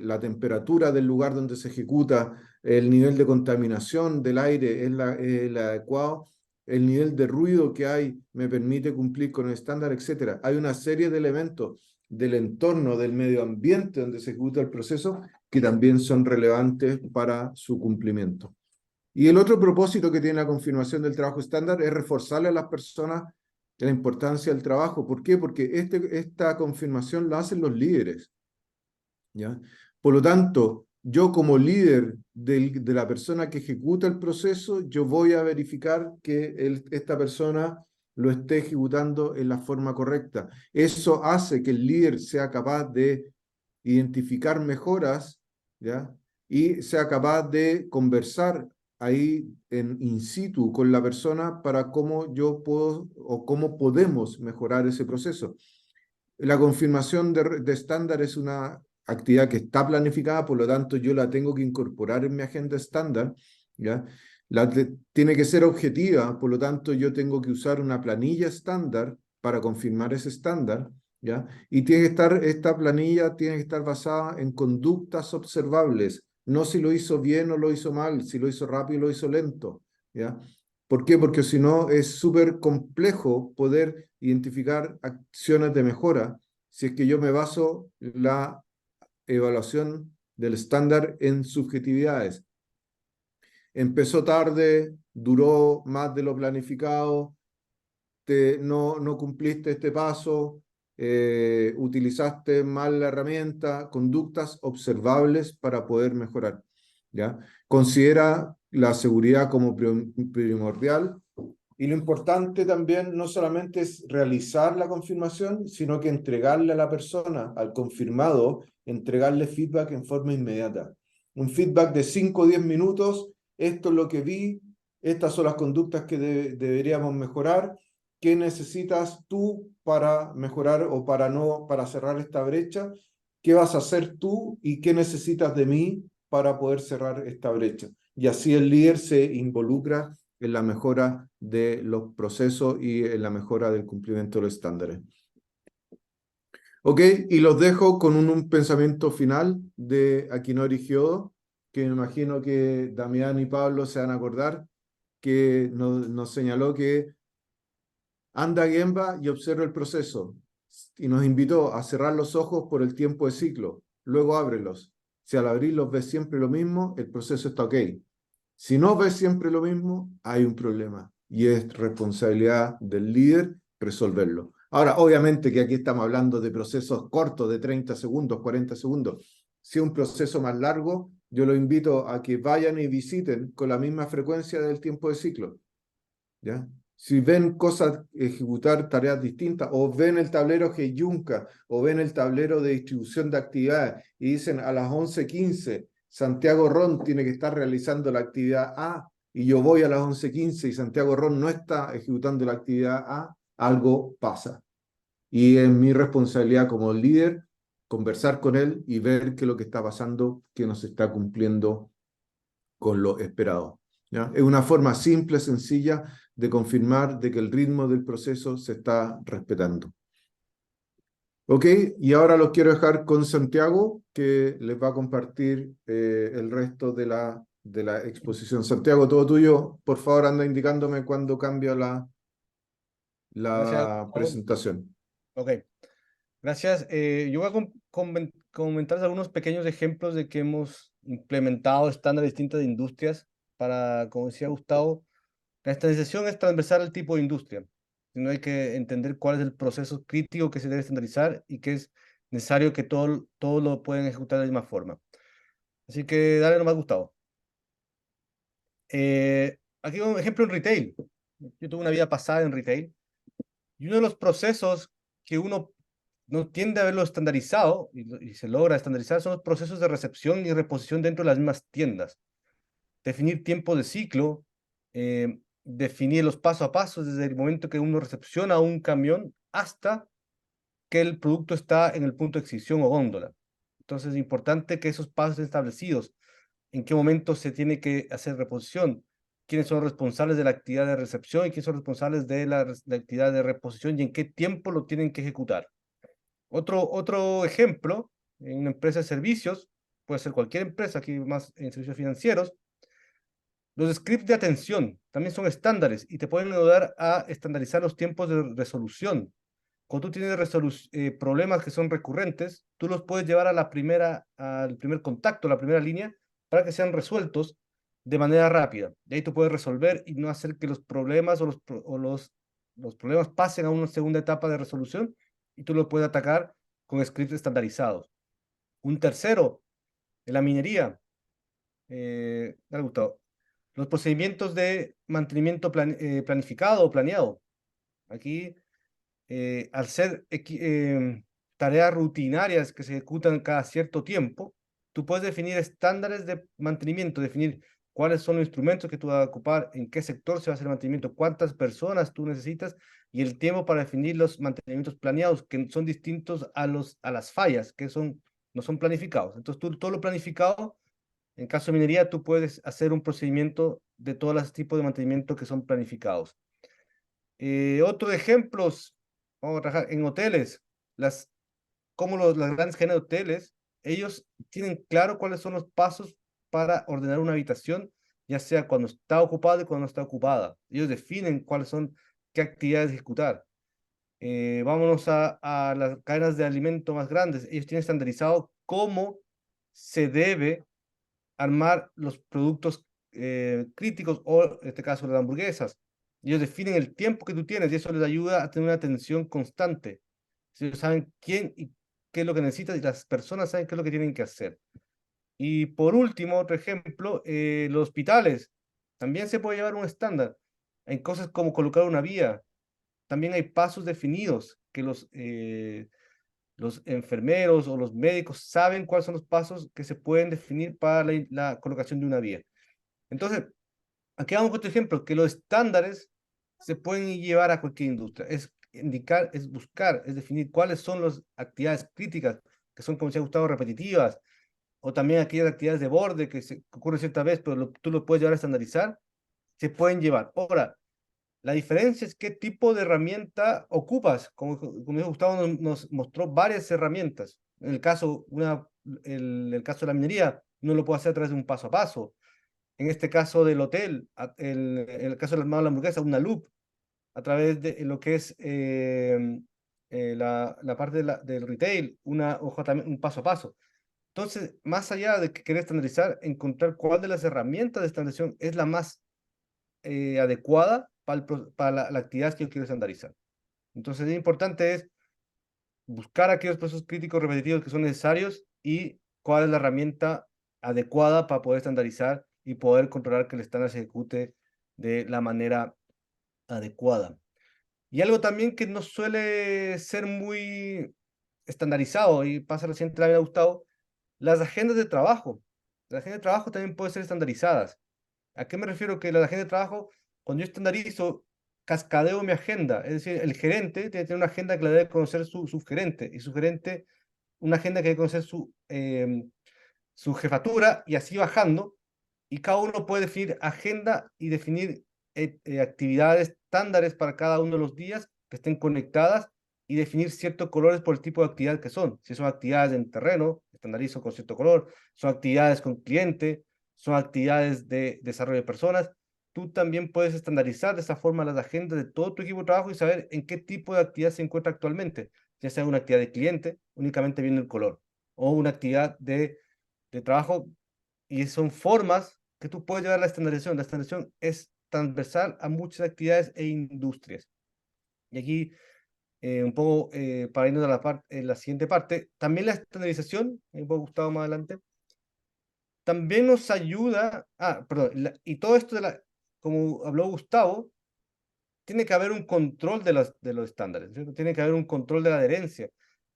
la temperatura del lugar donde se ejecuta, el nivel de contaminación del aire es el adecuado, el nivel de ruido que hay me permite cumplir con el estándar, etc. Hay una serie de elementos del entorno, del medio ambiente donde se ejecuta el proceso que también son relevantes para su cumplimiento. Y el otro propósito que tiene la confirmación del trabajo estándar es reforzarle a las personas la importancia del trabajo. ¿Por qué? Porque esta confirmación la hacen los líderes, ¿ya? Por lo tanto, yo como líder de la persona que ejecuta el proceso, yo voy a verificar que esta persona lo esté ejecutando en la forma correcta. Eso hace que el líder sea capaz de identificar mejoras, ¿ya? Y sea capaz de conversar ahí in situ con la persona para cómo yo puedo o cómo podemos mejorar ese proceso. La confirmación de estándar es una actividad que está planificada, por lo tanto yo la tengo que incorporar en mi agenda estándar, ¿ya? Tiene que ser objetiva, por lo tanto yo tengo que usar una planilla estándar para confirmar ese estándar, ¿ya? Y esta planilla tiene que estar basada en conductas observables, no si lo hizo bien o lo hizo mal, si lo hizo rápido o lo hizo lento, ¿ya? ¿Por qué? Porque si no es súper complejo poder identificar acciones de mejora si es que yo me baso la evaluación del estándar en subjetividades. Empezó tarde, duró más de lo planificado, no cumpliste este paso, utilizaste mal la herramienta, conductas observables para poder mejorar, ¿ya? Considera la seguridad como primordial y lo importante también no solamente es realizar la confirmación, sino que entregarle a la persona, al confirmado, entregarle feedback en forma inmediata. un feedback de 5 o 10 minutos, esto es lo que vi, estas son las conductas que deberíamos mejorar, ¿qué necesitas tú para mejorar o para cerrar esta brecha? ¿Qué vas a hacer tú y qué necesitas de mí para poder cerrar esta brecha? Y así el líder se involucra en la mejora de los procesos y en la mejora del cumplimiento de los estándares. Ok, y los dejo con un pensamiento final de Akinori Hyodo, que me imagino que Damián y Pablo se van a acordar, que nos señaló que anda Gemba y observa el proceso, y nos invitó a cerrar los ojos por el tiempo de ciclo, luego ábrelos. Si al abrirlos ves siempre lo mismo, el proceso está ok. Si no ves siempre lo mismo, hay un problema, y es responsabilidad del líder resolverlo. Ahora, obviamente que aquí estamos hablando de procesos cortos de 30 segundos, 40 segundos. Si es un proceso más largo, yo los invito a que vayan y visiten con la misma frecuencia del tiempo de ciclo, ¿ya? Si ven cosas, ejecutar tareas distintas, o ven el tablero Heiyunka, o ven el tablero de distribución de actividades, y dicen a las 11:15, Santiago Ron tiene que estar realizando la actividad A, y yo voy a las 11:15 y Santiago Ron no está ejecutando la actividad A, algo pasa. Y es mi responsabilidad como líder conversar con él y ver qué es lo que está pasando, que no se está cumpliendo con lo esperado, ¿ya? Es una forma simple, sencilla de confirmar de que el ritmo del proceso se está respetando. Ok, y ahora los quiero dejar con Santiago, que les va a compartir el resto de la exposición. Santiago, todo tuyo. Por favor, anda indicándome cuándo cambia Gracias, la Gustavo. presentación. Ok, gracias. Yo voy a comentarles algunos pequeños ejemplos de que hemos implementado estándares distintas de industrias para, como decía Gustavo, la estandarización es transversal al tipo de industria. Sino hay que entender cuál es el proceso crítico que se debe estandarizar y que es necesario que todo lo puedan ejecutar de la misma forma. Así que dale nomás, Gustavo. Aquí un ejemplo en retail. Yo tuve una vida pasada en retail y uno de los procesos que uno no tiende a verlo estandarizado y se logra estandarizar son los procesos de recepción y reposición dentro de las mismas tiendas. Definir tiempo de ciclo, definir los paso a paso desde el momento que uno recepciona un camión hasta que el producto está en el punto de exhibición o góndola. Entonces es importante que esos pasos estén establecidos, en qué momento se tiene que hacer reposición, quiénes son los responsables de la actividad de recepción y quiénes son responsables de la actividad de reposición y en qué tiempo lo tienen que ejecutar. Otro ejemplo, en una empresa de servicios, puede ser cualquier empresa, aquí más en servicios financieros, los scripts de atención también son estándares y te pueden ayudar a estandarizar los tiempos de resolución. Cuando tú tienes problemas que son recurrentes, tú los puedes llevar al primer contacto, la primera línea, para que sean resueltos de manera rápida. Y ahí tú puedes resolver y no hacer que los problemas los problemas pasen a una segunda etapa de resolución y tú lo puedes atacar con scripts estandarizados. Un tercero, en la minería, dale, Gustavo, los procedimientos de mantenimiento planificado o planeado. Aquí al ser tareas rutinarias que se ejecutan cada cierto tiempo, tú puedes definir estándares de mantenimiento, definir cuáles son los instrumentos que tú vas a ocupar, en qué sector se va a hacer el mantenimiento, cuántas personas tú necesitas y el tiempo para definir los mantenimientos planeados, que son distintos a las fallas, que no son planificados. Entonces, todo lo planificado, en caso de minería, tú puedes hacer un procedimiento de todos los tipos de mantenimiento que son planificados. Otro ejemplo, vamos a trabajar en hoteles, las grandes cadenas de hoteles, ellos tienen claro cuáles son los pasos para ordenar una habitación, ya sea cuando está ocupada y cuando no está ocupada. Ellos definen cuáles son, qué actividades ejecutar. Vámonos a las cadenas de alimento más grandes. Ellos tienen estandarizado cómo se debe armar los productos críticos o, en este caso, las hamburguesas. Ellos definen el tiempo que tú tienes y eso les ayuda a tener una atención constante. Si ellos saben quién y qué es lo que necesitas y las personas saben qué es lo que tienen que hacer. Y por último, otro ejemplo, los hospitales. También se puede llevar un estándar. Hay cosas como colocar una vía. También hay pasos definidos que los enfermeros o los médicos saben cuáles son los pasos que se pueden definir para la colocación de una vía. Entonces, aquí vamos con otro ejemplo, que los estándares se pueden llevar a cualquier industria. Es indicar, es buscar, es definir cuáles son las actividades críticas, que son, como se ha gustado, repetitivas, o también aquellas actividades de borde que ocurren cierta vez, pero tú lo puedes llevar a estandarizar, se pueden llevar. Ahora, la diferencia es qué tipo de herramienta ocupas. Como dijo Gustavo, nos mostró varias herramientas. En el caso, el caso de la minería, uno lo puede hacer a través de un paso a paso. En este caso del hotel, en el caso del armado de la hamburguesa, una loop, a través de lo que es la parte del retail, un paso a paso. Entonces, más allá de que querer estandarizar, encontrar cuál de las herramientas de estandarización es la más adecuada para la actividad que yo quiero estandarizar. Entonces, lo importante es buscar aquellos procesos críticos repetitivos que son necesarios y cuál es la herramienta adecuada para poder estandarizar y poder controlar que el estándar se ejecute de la manera adecuada. Y algo también que no suele ser muy estandarizado y pasa reciente, le había gustado, las agendas de trabajo. Las agendas de trabajo también pueden ser estandarizadas. ¿A qué me refiero? Que la agenda de trabajo, cuando yo estandarizo, cascadeo mi agenda. Es decir, el gerente tiene que tener una agenda que la debe conocer su subgerente, y su gerente una agenda que debe conocer su jefatura, y así bajando. Y cada uno puede definir agenda y definir actividades estándares para cada uno de los días que estén conectadas y definir ciertos colores por el tipo de actividad que son. Si son actividades en terreno, estandarizo con cierto color, son actividades con cliente, son actividades de desarrollo de personas. Tú también puedes estandarizar de esa forma las agendas de todo tu equipo de trabajo y saber en qué tipo de actividad se encuentra actualmente. Ya sea una actividad de cliente, únicamente viendo el color, o una actividad de trabajo, y son formas que tú puedes llevar a la estandarización. La estandarización es transversal a muchas actividades e industrias. Y aquí, un poco para irnos a la siguiente parte, también la estandarización, un poco Gustavo más adelante, también nos ayuda, perdón, y todo esto como habló Gustavo, tiene que haber un control de los estándares, ¿cierto? Tiene que haber un control de la adherencia.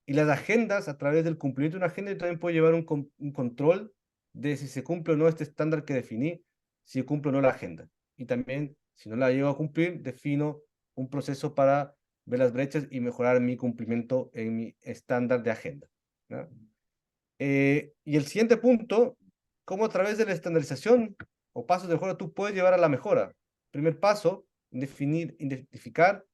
Y las agendas, a través del cumplimiento de una agenda, también puede llevar un control de si se cumple o no este estándar que definí, si cumple o no la agenda. Y también, si no la llego a cumplir, defino un proceso para ver las brechas y mejorar mi cumplimiento en mi estándar de agenda, ¿no? Y el siguiente punto, cómo a través de la estandarización o pasos de mejora tú puedes llevar a la mejora. Primer paso, identificar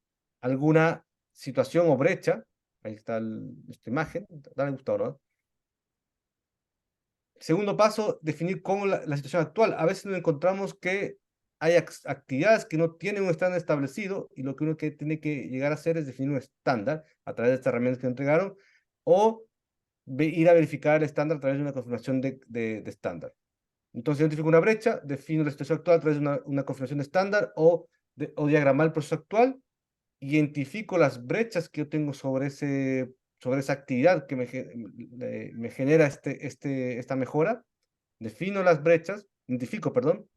alguna situación o brecha. Ahí está esta imagen, dale Gustavo, ¿no? Segundo paso, definir cómo la situación actual. A veces nos encontramos que hay actividades que no tienen un estándar establecido y lo que uno tiene que llegar a hacer es definir un estándar a través de estas herramientas que entregaron, o ir a verificar el estándar a través de una confirmación de estándar. Entonces identifico una brecha, defino la situación actual a través de una confirmación de estándar o diagramar el proceso actual, identifico las brechas que yo tengo sobre esa actividad que me genera esta mejora, defino las brechas, identifico, perdón,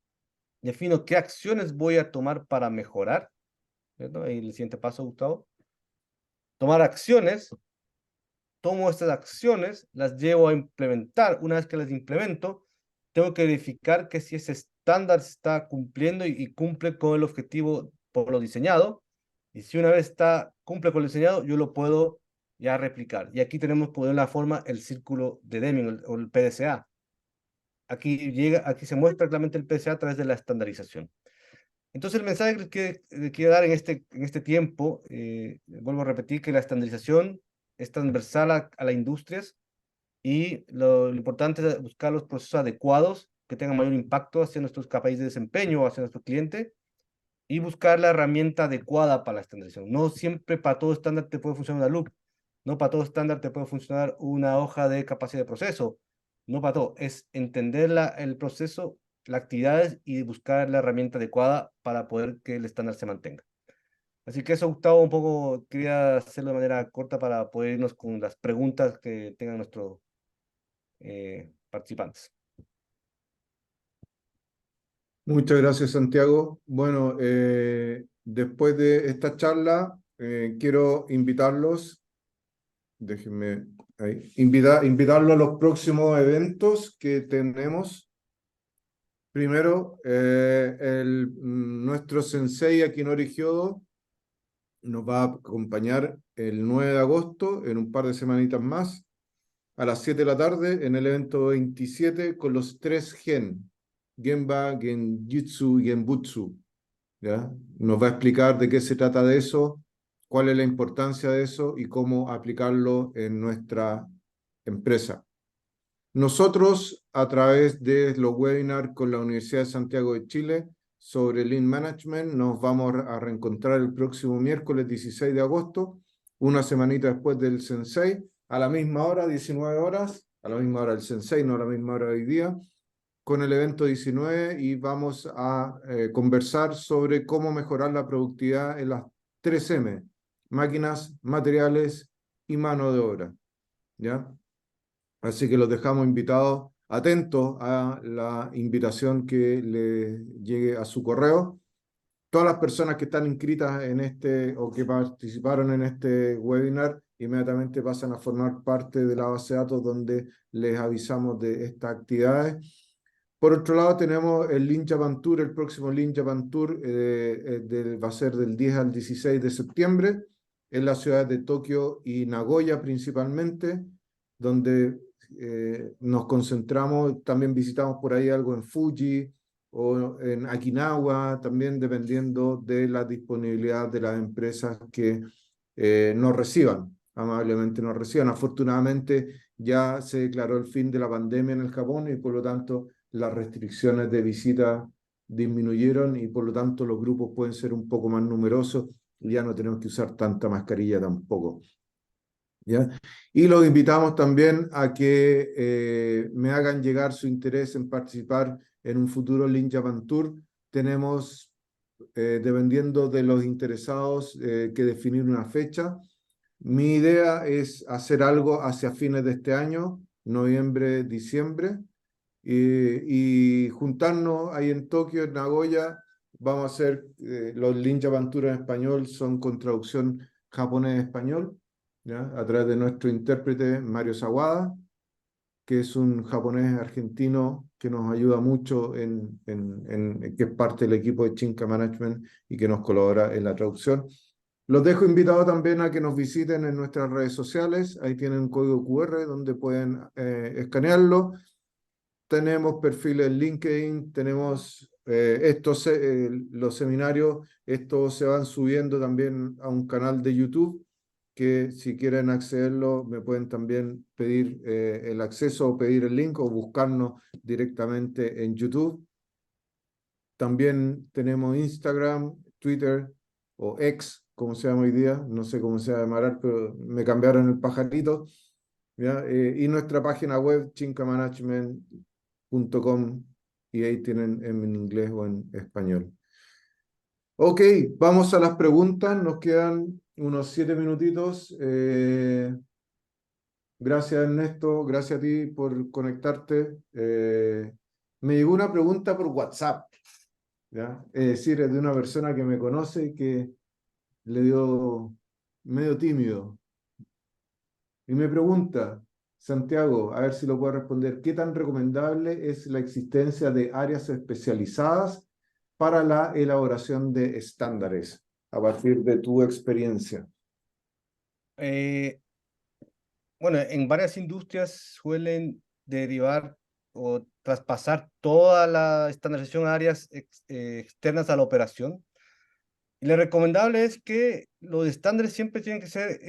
defino qué acciones voy a tomar para mejorar, ¿cierto? Ahí el siguiente paso, Gustavo. Tomar acciones, tomo estas acciones, las llevo a implementar. Una vez que las implemento, tengo que verificar que si ese estándar se está cumpliendo y cumple con el objetivo por lo diseñado. Y si una vez cumple con lo diseñado, yo lo puedo ya replicar. Y aquí tenemos, por una forma, el círculo de Deming o el PDCA. Aquí se muestra claramente el PDCA a través de la estandarización. Entonces, el mensaje que quiero dar en este tiempo, vuelvo a repetir que la estandarización es transversal a las industrias, y lo importante es buscar los procesos adecuados que tengan mayor impacto hacia nuestros KPIs de desempeño, hacia nuestro cliente, y buscar la herramienta adecuada para la estandarización. No siempre para todo estándar te puede funcionar una loop, no para todo estándar te puede funcionar una hoja de capacidad de proceso, no para todo. Es entender el proceso, las actividades y buscar la herramienta adecuada para poder que el estándar se mantenga. Así que eso, Gustavo, un poco quería hacerlo de manera corta para poder irnos con las preguntas que tengan nuestros participantes. Muchas gracias, Santiago. Bueno, después de esta charla, quiero invitarlos déjenme ahí, invitarlo a los próximos eventos que tenemos. Primero, nuestro sensei Akinori Hyodo nos va a acompañar el 9 de agosto, en un par de semanitas más, a las 7 de la tarde, en el evento 27 con los 3 Gen, Genba, Genjutsu y Genbutsu. ¿Ya? Nos va a explicar de qué se trata de eso, cuál es la importancia de eso y cómo aplicarlo en nuestra empresa. Nosotros, a través de los webinars con la Universidad de Santiago de Chile sobre Lean Management, nos vamos a reencontrar el próximo miércoles 16 de agosto, una semanita después del Sensei, a la misma hora, 19 horas, a la misma hora del Sensei, no a la misma hora de hoy día, con el evento 19 y vamos a conversar sobre cómo mejorar la productividad en las 3M, máquinas, materiales y mano de obra. ¿Ya? Así que los dejamos invitados, atentos a la invitación que le llegue a su correo. Todas las personas que están inscritas en este o que participaron en este webinar inmediatamente pasan a formar parte de la base de datos donde les avisamos de estas actividades. Por otro lado, tenemos el Lean Japan Tour, el próximo Lean Japan Tour va a ser del 10 al 16 de septiembre en las ciudades de Tokio y Nagoya principalmente, donde nos concentramos, también visitamos por ahí algo en Fuji o en Okinawa, también dependiendo de la disponibilidad de las empresas que nos reciban, amablemente nos reciban. Afortunadamente ya se declaró el fin de la pandemia en el Japón y por lo tanto las restricciones de visita disminuyeron y por lo tanto los grupos pueden ser un poco más numerosos y ya no tenemos que usar tanta mascarilla tampoco. ¿Ya? Y los invitamos también a que me hagan llegar su interés en participar en un futuro Lean Japan Tour. Tenemos, dependiendo de los interesados, que definir una fecha. Mi idea es hacer algo hacia fines de este año, noviembre, diciembre, y juntarnos ahí en Tokio, en Nagoya. Vamos a hacer los Lean Japan Tour en español, son con traducción japonés-español. ¿Ya? A través de nuestro intérprete Mario Sawada, que es un japonés argentino que nos ayuda mucho que es parte del equipo de Chinka Management y que nos colabora en la traducción. Los dejo invitados también a que nos visiten en nuestras redes sociales. Ahí tienen un código QR donde pueden escanearlo. Tenemos perfiles en LinkedIn, tenemos los seminarios, estos se van subiendo también a un canal de YouTube que si quieren accederlo me pueden también pedir el acceso o pedir el link o buscarnos directamente en YouTube. También tenemos Instagram, Twitter o X, como se llama hoy día, no sé cómo se llamará, pero me cambiaron el pajarito. ¿Ya? Y nuestra página web, chinkamanagement.com, y ahí tienen en inglés o en español. Ok, vamos a las preguntas, nos quedan unos 7 minutitos. Gracias Ernesto, gracias a ti por conectarte. Me llegó una pregunta por WhatsApp, ¿ya? Es decir, es de una persona que me conoce y que le dio medio tímido. Y me pregunta, Santiago, a ver si lo puedo responder, ¿qué tan recomendable es la existencia de áreas especializadas para la elaboración de estándares a partir de tu experiencia? Bueno, en varias industrias suelen derivar o traspasar toda la estandarización a áreas externas a la operación. Y lo recomendable es que los estándares siempre tienen que ser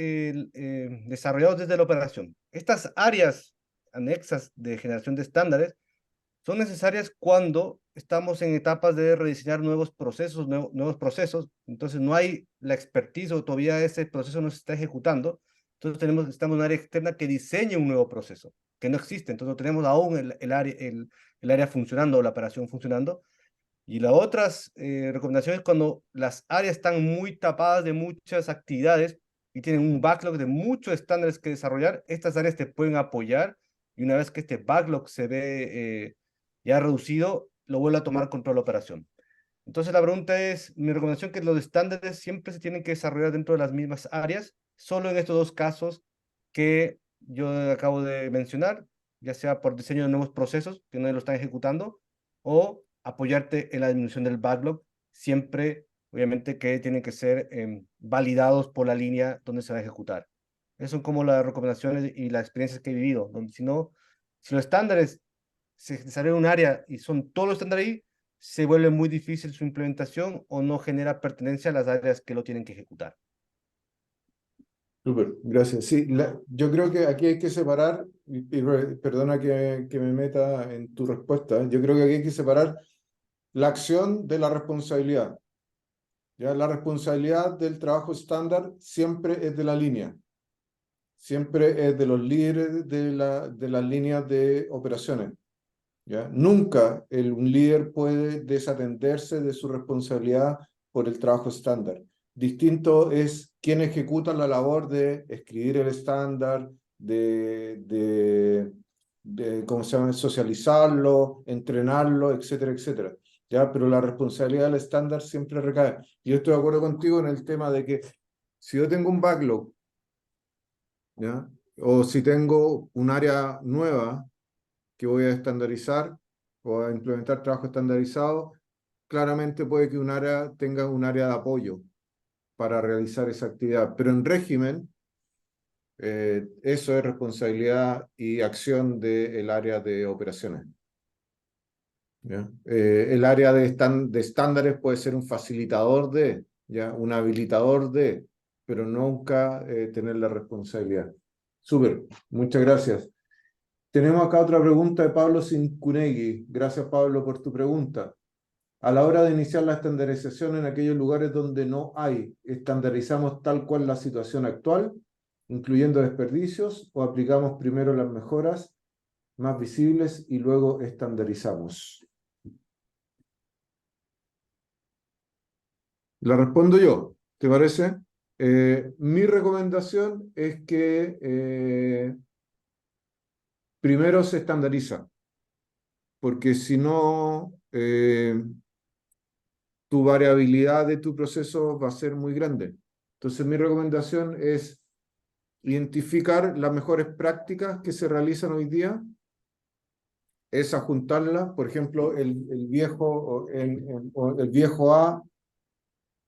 desarrollados desde la operación. Estas áreas anexas de generación de estándares son necesarias cuando estamos en etapas de rediseñar nuevos procesos, nuevos procesos. Entonces no hay la expertise o todavía ese proceso no se está ejecutando. Entonces estamos en un área externa que diseñe un nuevo proceso, que no existe. Entonces no tenemos aún el área funcionando o la operación funcionando. Y la otra recomendación es cuando las áreas están muy tapadas de muchas actividades y tienen un backlog de muchos estándares que desarrollar, estas áreas te pueden apoyar y una vez que este backlog se ve ya reducido, lo vuelve a tomar control de la operación. Entonces la pregunta es, mi recomendación es que los estándares siempre se tienen que desarrollar dentro de las mismas áreas, solo en estos dos casos que yo acabo de mencionar, ya sea por diseño de nuevos procesos que no lo están ejecutando, o apoyarte en la disminución del backlog, siempre, obviamente, que tienen que ser validados por la línea donde se va a ejecutar. Esas son como las recomendaciones y las experiencias que he vivido, donde si no, si los estándares se desarrollan en un área y son todos los estándares ahí, se vuelve muy difícil su implementación o no genera pertenencia a las áreas que lo tienen que ejecutar. Súper, gracias. Sí, yo creo que aquí hay que separar, perdona que me meta en tu respuesta, yo creo que aquí hay que separar la acción de la responsabilidad. ¿Ya? La responsabilidad del trabajo estándar siempre es de la línea, siempre es de los líderes de las líneas de operaciones. ¿Ya? Nunca un líder puede desatenderse de su responsabilidad por el trabajo estándar. Distinto es quién ejecuta la labor de escribir el estándar, ¿cómo se llama? Socializarlo, entrenarlo, etcétera, etcétera. ¿Ya? Pero la responsabilidad del estándar siempre recae. Yo estoy de acuerdo contigo en el tema de que si yo tengo un backlog, ¿ya? O si tengo un área nueva que voy a estandarizar o a implementar trabajo estandarizado, claramente puede que un área tenga un área de apoyo para realizar esa actividad. Pero en régimen, eso es responsabilidad y acción del área de operaciones. ¿Ya? El área de estándares puede ser un facilitador ¿ya? Un habilitador pero nunca tener la responsabilidad. Súper, muchas gracias. Tenemos acá otra pregunta de Pablo Sincunegui. Gracias, Pablo, por tu pregunta. A la hora de iniciar la estandarización en aquellos lugares donde no hay, ¿estandarizamos tal cual la situación actual, incluyendo desperdicios, o aplicamos primero las mejoras más visibles y luego estandarizamos? La respondo yo, ¿te parece? Mi recomendación es que primero se estandariza, porque si no, tu variabilidad de tu proceso va a ser muy grande. Entonces, mi recomendación es identificar las mejores prácticas que se realizan hoy día, es ajuntarlas. Por ejemplo, el viejo A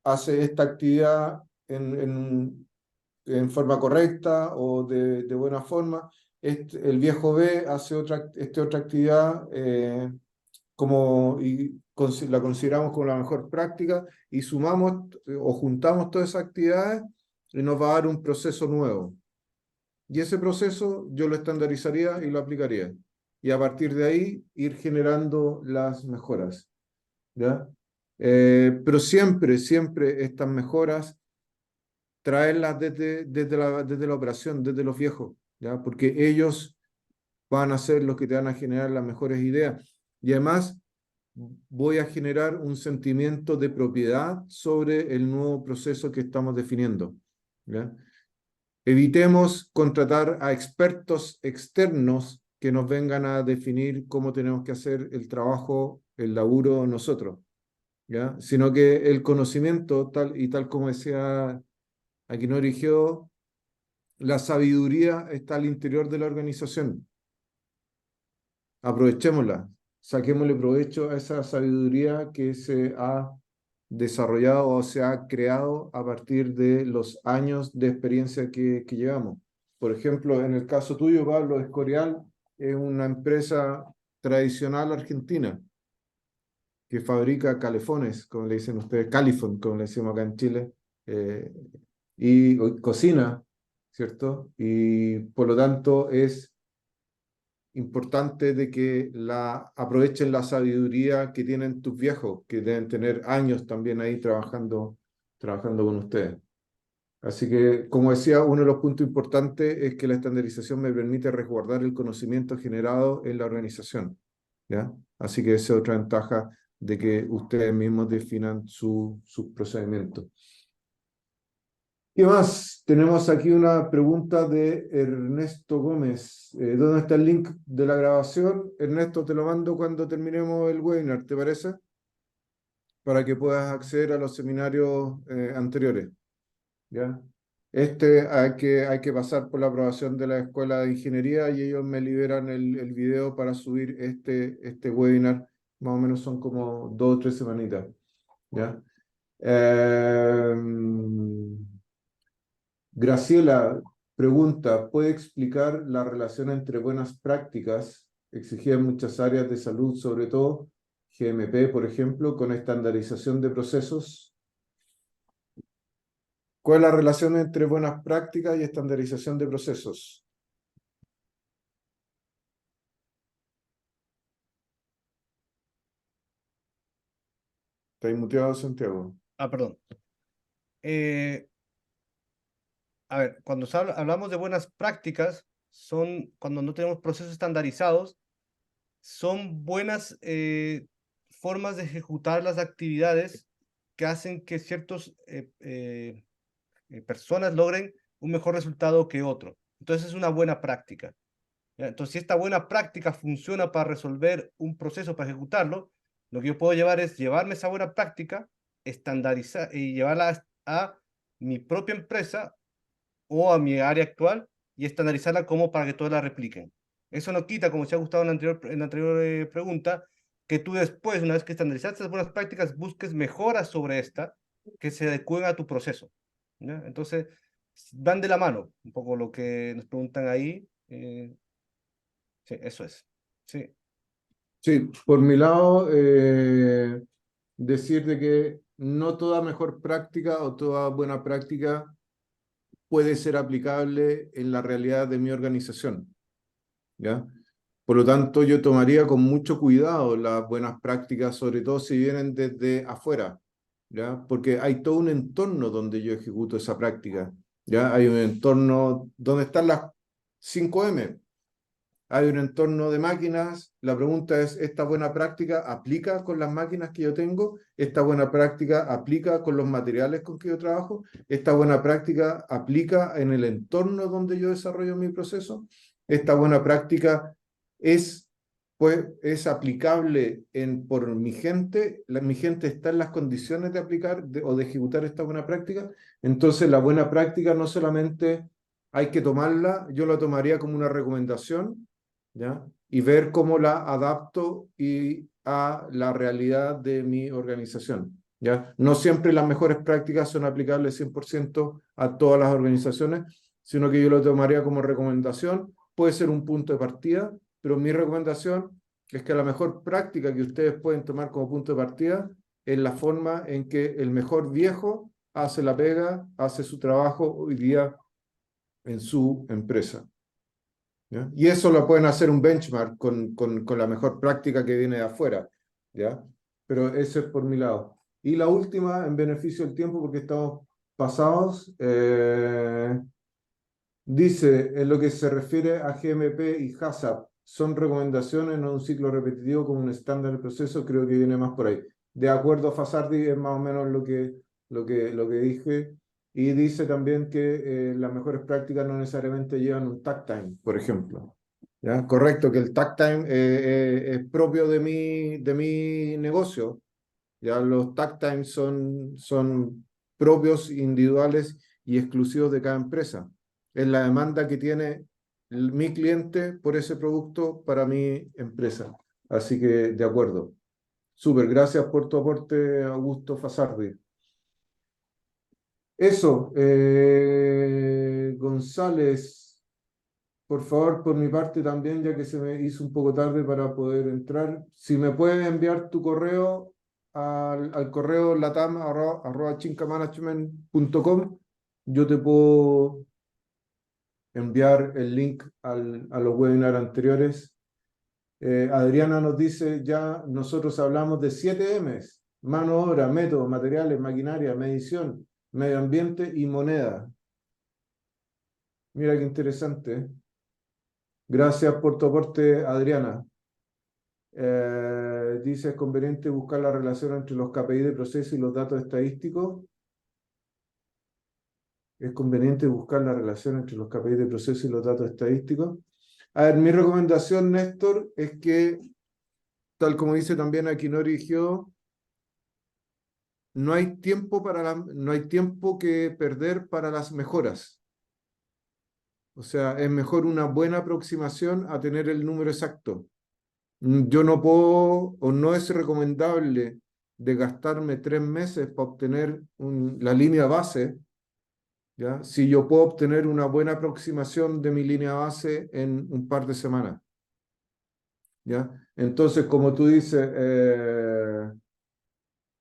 hace esta actividad en forma correcta o de buena forma. El viejo B hace otra actividad la consideramos como la mejor práctica y sumamos o juntamos todas esas actividades y nos va a dar un proceso nuevo. Y ese proceso yo lo estandarizaría y lo aplicaría. Y a partir de ahí ir generando las mejoras. ¿Ya? Pero siempre, siempre estas mejoras, traerlas desde la operación, desde los viejos, ¿ya? Porque ellos van a ser los que te van a generar las mejores ideas. Y además, voy a generar un sentimiento de propiedad sobre el nuevo proceso que estamos definiendo. ¿Ya? Evitemos contratar a expertos externos que nos vengan a definir cómo tenemos que hacer el trabajo, el laburo nosotros, ¿ya? Sino que el conocimiento, tal como decía Aquino Origió, la sabiduría está al interior de la organización. Aprovechémosla, saquémosle provecho a esa sabiduría que se ha desarrollado o se ha creado a partir de los años de experiencia que llevamos. Por ejemplo, en el caso tuyo, Pablo, Escorial es una empresa tradicional argentina que fabrica calefones, como le dicen ustedes, califón, como le decimos acá en Chile, y cocina, ¿cierto? Y por lo tanto es importante de que aprovechen la sabiduría que tienen tus viejos, que deben tener años también ahí trabajando con ustedes. Así que, como decía, uno de los puntos importantes es que la estandarización me permite resguardar el conocimiento generado en la organización, ¿ya? Así que esa es otra ventaja de que ustedes mismos definan sus procedimientos. ¿Qué más? Tenemos aquí una pregunta de Ernesto Gómez. ¿Dónde está el link de la grabación? Ernesto, te lo mando cuando terminemos el webinar, ¿te parece? Para que puedas acceder a los seminarios anteriores. ¿Ya? hay que pasar por la aprobación de la Escuela de Ingeniería y ellos me liberan el video para subir este webinar. Más o menos son como 2 o 3 semanitas. ¿Ya? Graciela pregunta, ¿puede explicar la relación entre buenas prácticas exigidas en muchas áreas de salud, sobre todo GMP, por ejemplo, con estandarización de procesos? ¿Cuál es la relación entre buenas prácticas y estandarización de procesos? ¿Está muteado, Santiago? Perdón. A ver, cuando hablamos de buenas prácticas, son cuando no tenemos procesos estandarizados, son buenas formas de ejecutar las actividades que hacen que ciertas personas logren un mejor resultado que otro. Entonces es una buena práctica. ¿Ya? Entonces, si esta buena práctica funciona para resolver un proceso, para ejecutarlo, lo que yo puedo llevar es llevarme esa buena práctica, estandarizar y llevarla a mi propia empresa o a mi área actual y estandarizarla como para que todos la repliquen. Eso no quita, como se ha gustado en la anterior pregunta, que tú después, una vez que estandarizaste esas buenas prácticas, busques mejoras sobre esta que se adecúen a tu proceso. ¿Ya? Entonces, van de la mano, un poco lo que nos preguntan ahí. Sí, eso es. Sí. Sí, por mi lado, decir de que no toda mejor práctica o toda buena práctica puede ser aplicable en la realidad de mi organización, ¿ya? Por lo tanto, yo tomaría con mucho cuidado las buenas prácticas, sobre todo si vienen desde afuera, ¿ya? Porque hay todo un entorno donde yo ejecuto esa práctica, ¿ya? Hay un entorno donde están las 5M. Hay un entorno de máquinas. La pregunta es, ¿esta buena práctica aplica con las máquinas que yo tengo? ¿Esta buena práctica aplica con los materiales con que yo trabajo? ¿Esta buena práctica aplica en el entorno donde yo desarrollo mi proceso? ¿Esta buena práctica es, pues, es aplicable por mi gente? ¿Mi gente está en las condiciones de aplicar o de ejecutar esta buena práctica? Entonces, la buena práctica no solamente hay que tomarla, yo la tomaría como una recomendación, ¿ya? Y ver cómo la adapto a la realidad de mi organización, ¿ya? No siempre las mejores prácticas son aplicables 100% a todas las organizaciones, sino que yo lo tomaría como recomendación, puede ser un punto de partida, pero mi recomendación es que la mejor práctica que ustedes pueden tomar como punto de partida es la forma en que el mejor viejo hace la pega, hace su trabajo hoy día en su empresa. ¿Ya? Y eso lo pueden hacer un benchmark con la mejor práctica que viene de afuera, ¿ya? Pero ese es por mi lado. Y la última, en beneficio del tiempo, porque estamos pasados, dice, en lo que se refiere a GMP y HACCP, son recomendaciones, no un ciclo repetitivo como un estándar de proceso, creo que viene más por ahí. De acuerdo a Fasardi, es más o menos lo que dije. Y dice también que las mejores prácticas no necesariamente llevan un takt time, por ejemplo. ¿Ya? Correcto, que el takt time es propio de mi negocio. Ya los takt times son propios, individuales y exclusivos de cada empresa. Es la demanda que tiene mi cliente por ese producto para mi empresa. Así que de acuerdo. Súper, gracias por tu aporte, Augusto Fasardi. Eso, González, por favor, por mi parte también, ya que se me hizo un poco tarde para poder entrar, si me puedes enviar tu correo al correo latam@chincamanagement.com, yo te puedo enviar el link a los webinars anteriores. Adriana nos dice, ya nosotros hablamos de 7 M's: mano, obra, método, materiales, maquinaria, medición, medio ambiente y moneda. Mira qué interesante, ¿eh? Gracias por tu aporte, Adriana. Dice, ¿es conveniente buscar la relación entre los KPI de proceso y los datos estadísticos? ¿Es conveniente buscar la relación entre los KPI de proceso y los datos estadísticos? A ver, mi recomendación, Néstor, es que, tal como dice también Akinori Gio, no hay tiempo no hay tiempo que perder para las mejoras. O sea, es mejor una buena aproximación a tener el número exacto. Yo no puedo o no es recomendable de gastarme 3 meses para obtener la línea base, ¿ya? Si yo puedo obtener una buena aproximación de mi línea base en un par de semanas, ¿ya? Entonces, como tú dices,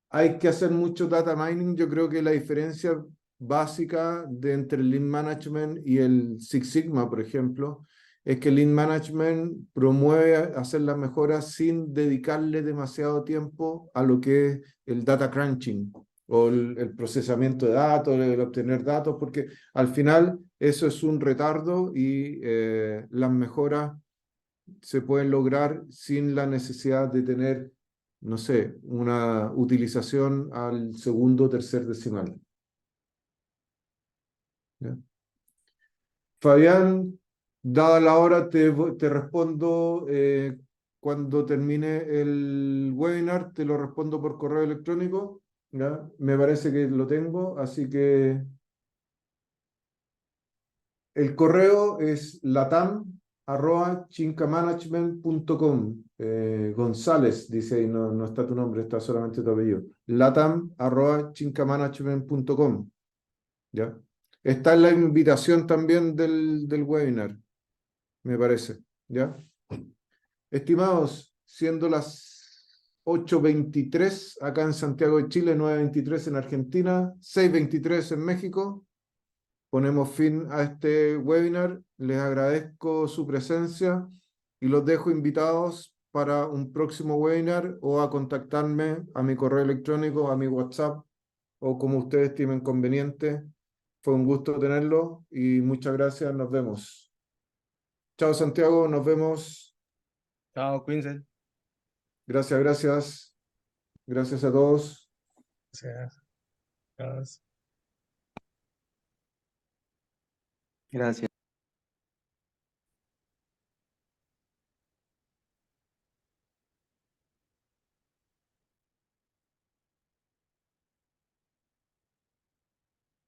hay que hacer mucho data mining. Yo creo que la diferencia básica entre el Lean Management y el Six Sigma, por ejemplo, es que el Lean Management promueve hacer las mejoras sin dedicarle demasiado tiempo a lo que es el data crunching o el procesamiento de datos, el obtener datos, porque al final eso es un retardo y las mejoras se pueden lograr sin la necesidad de tener, no sé, una utilización al segundo o tercer decimal. ¿Ya? Fabián, dada la hora, te respondo cuando termine el webinar, te lo respondo por correo electrónico. ¿Ya? Me parece que lo tengo, así que el correo es latam@chincamanagement.com. González, dice ahí, no, no está tu nombre, está solamente tu apellido. latam@chincamanagement.com. ¿Ya? Está en la invitación también del webinar, me parece. ¿Ya? Estimados, siendo las 8:23 acá en Santiago de Chile, 9:23 en Argentina, 6:23 en México, ponemos fin a este webinar. Les agradezco su presencia y los dejo invitados para un próximo webinar o a contactarme a mi correo electrónico, a mi WhatsApp o como ustedes estimen conveniente. Fue un gusto tenerlo y muchas gracias. Nos vemos. Chao, Santiago. Nos vemos. Chao, cuídense. Gracias, gracias. Gracias a todos. Gracias. Gracias.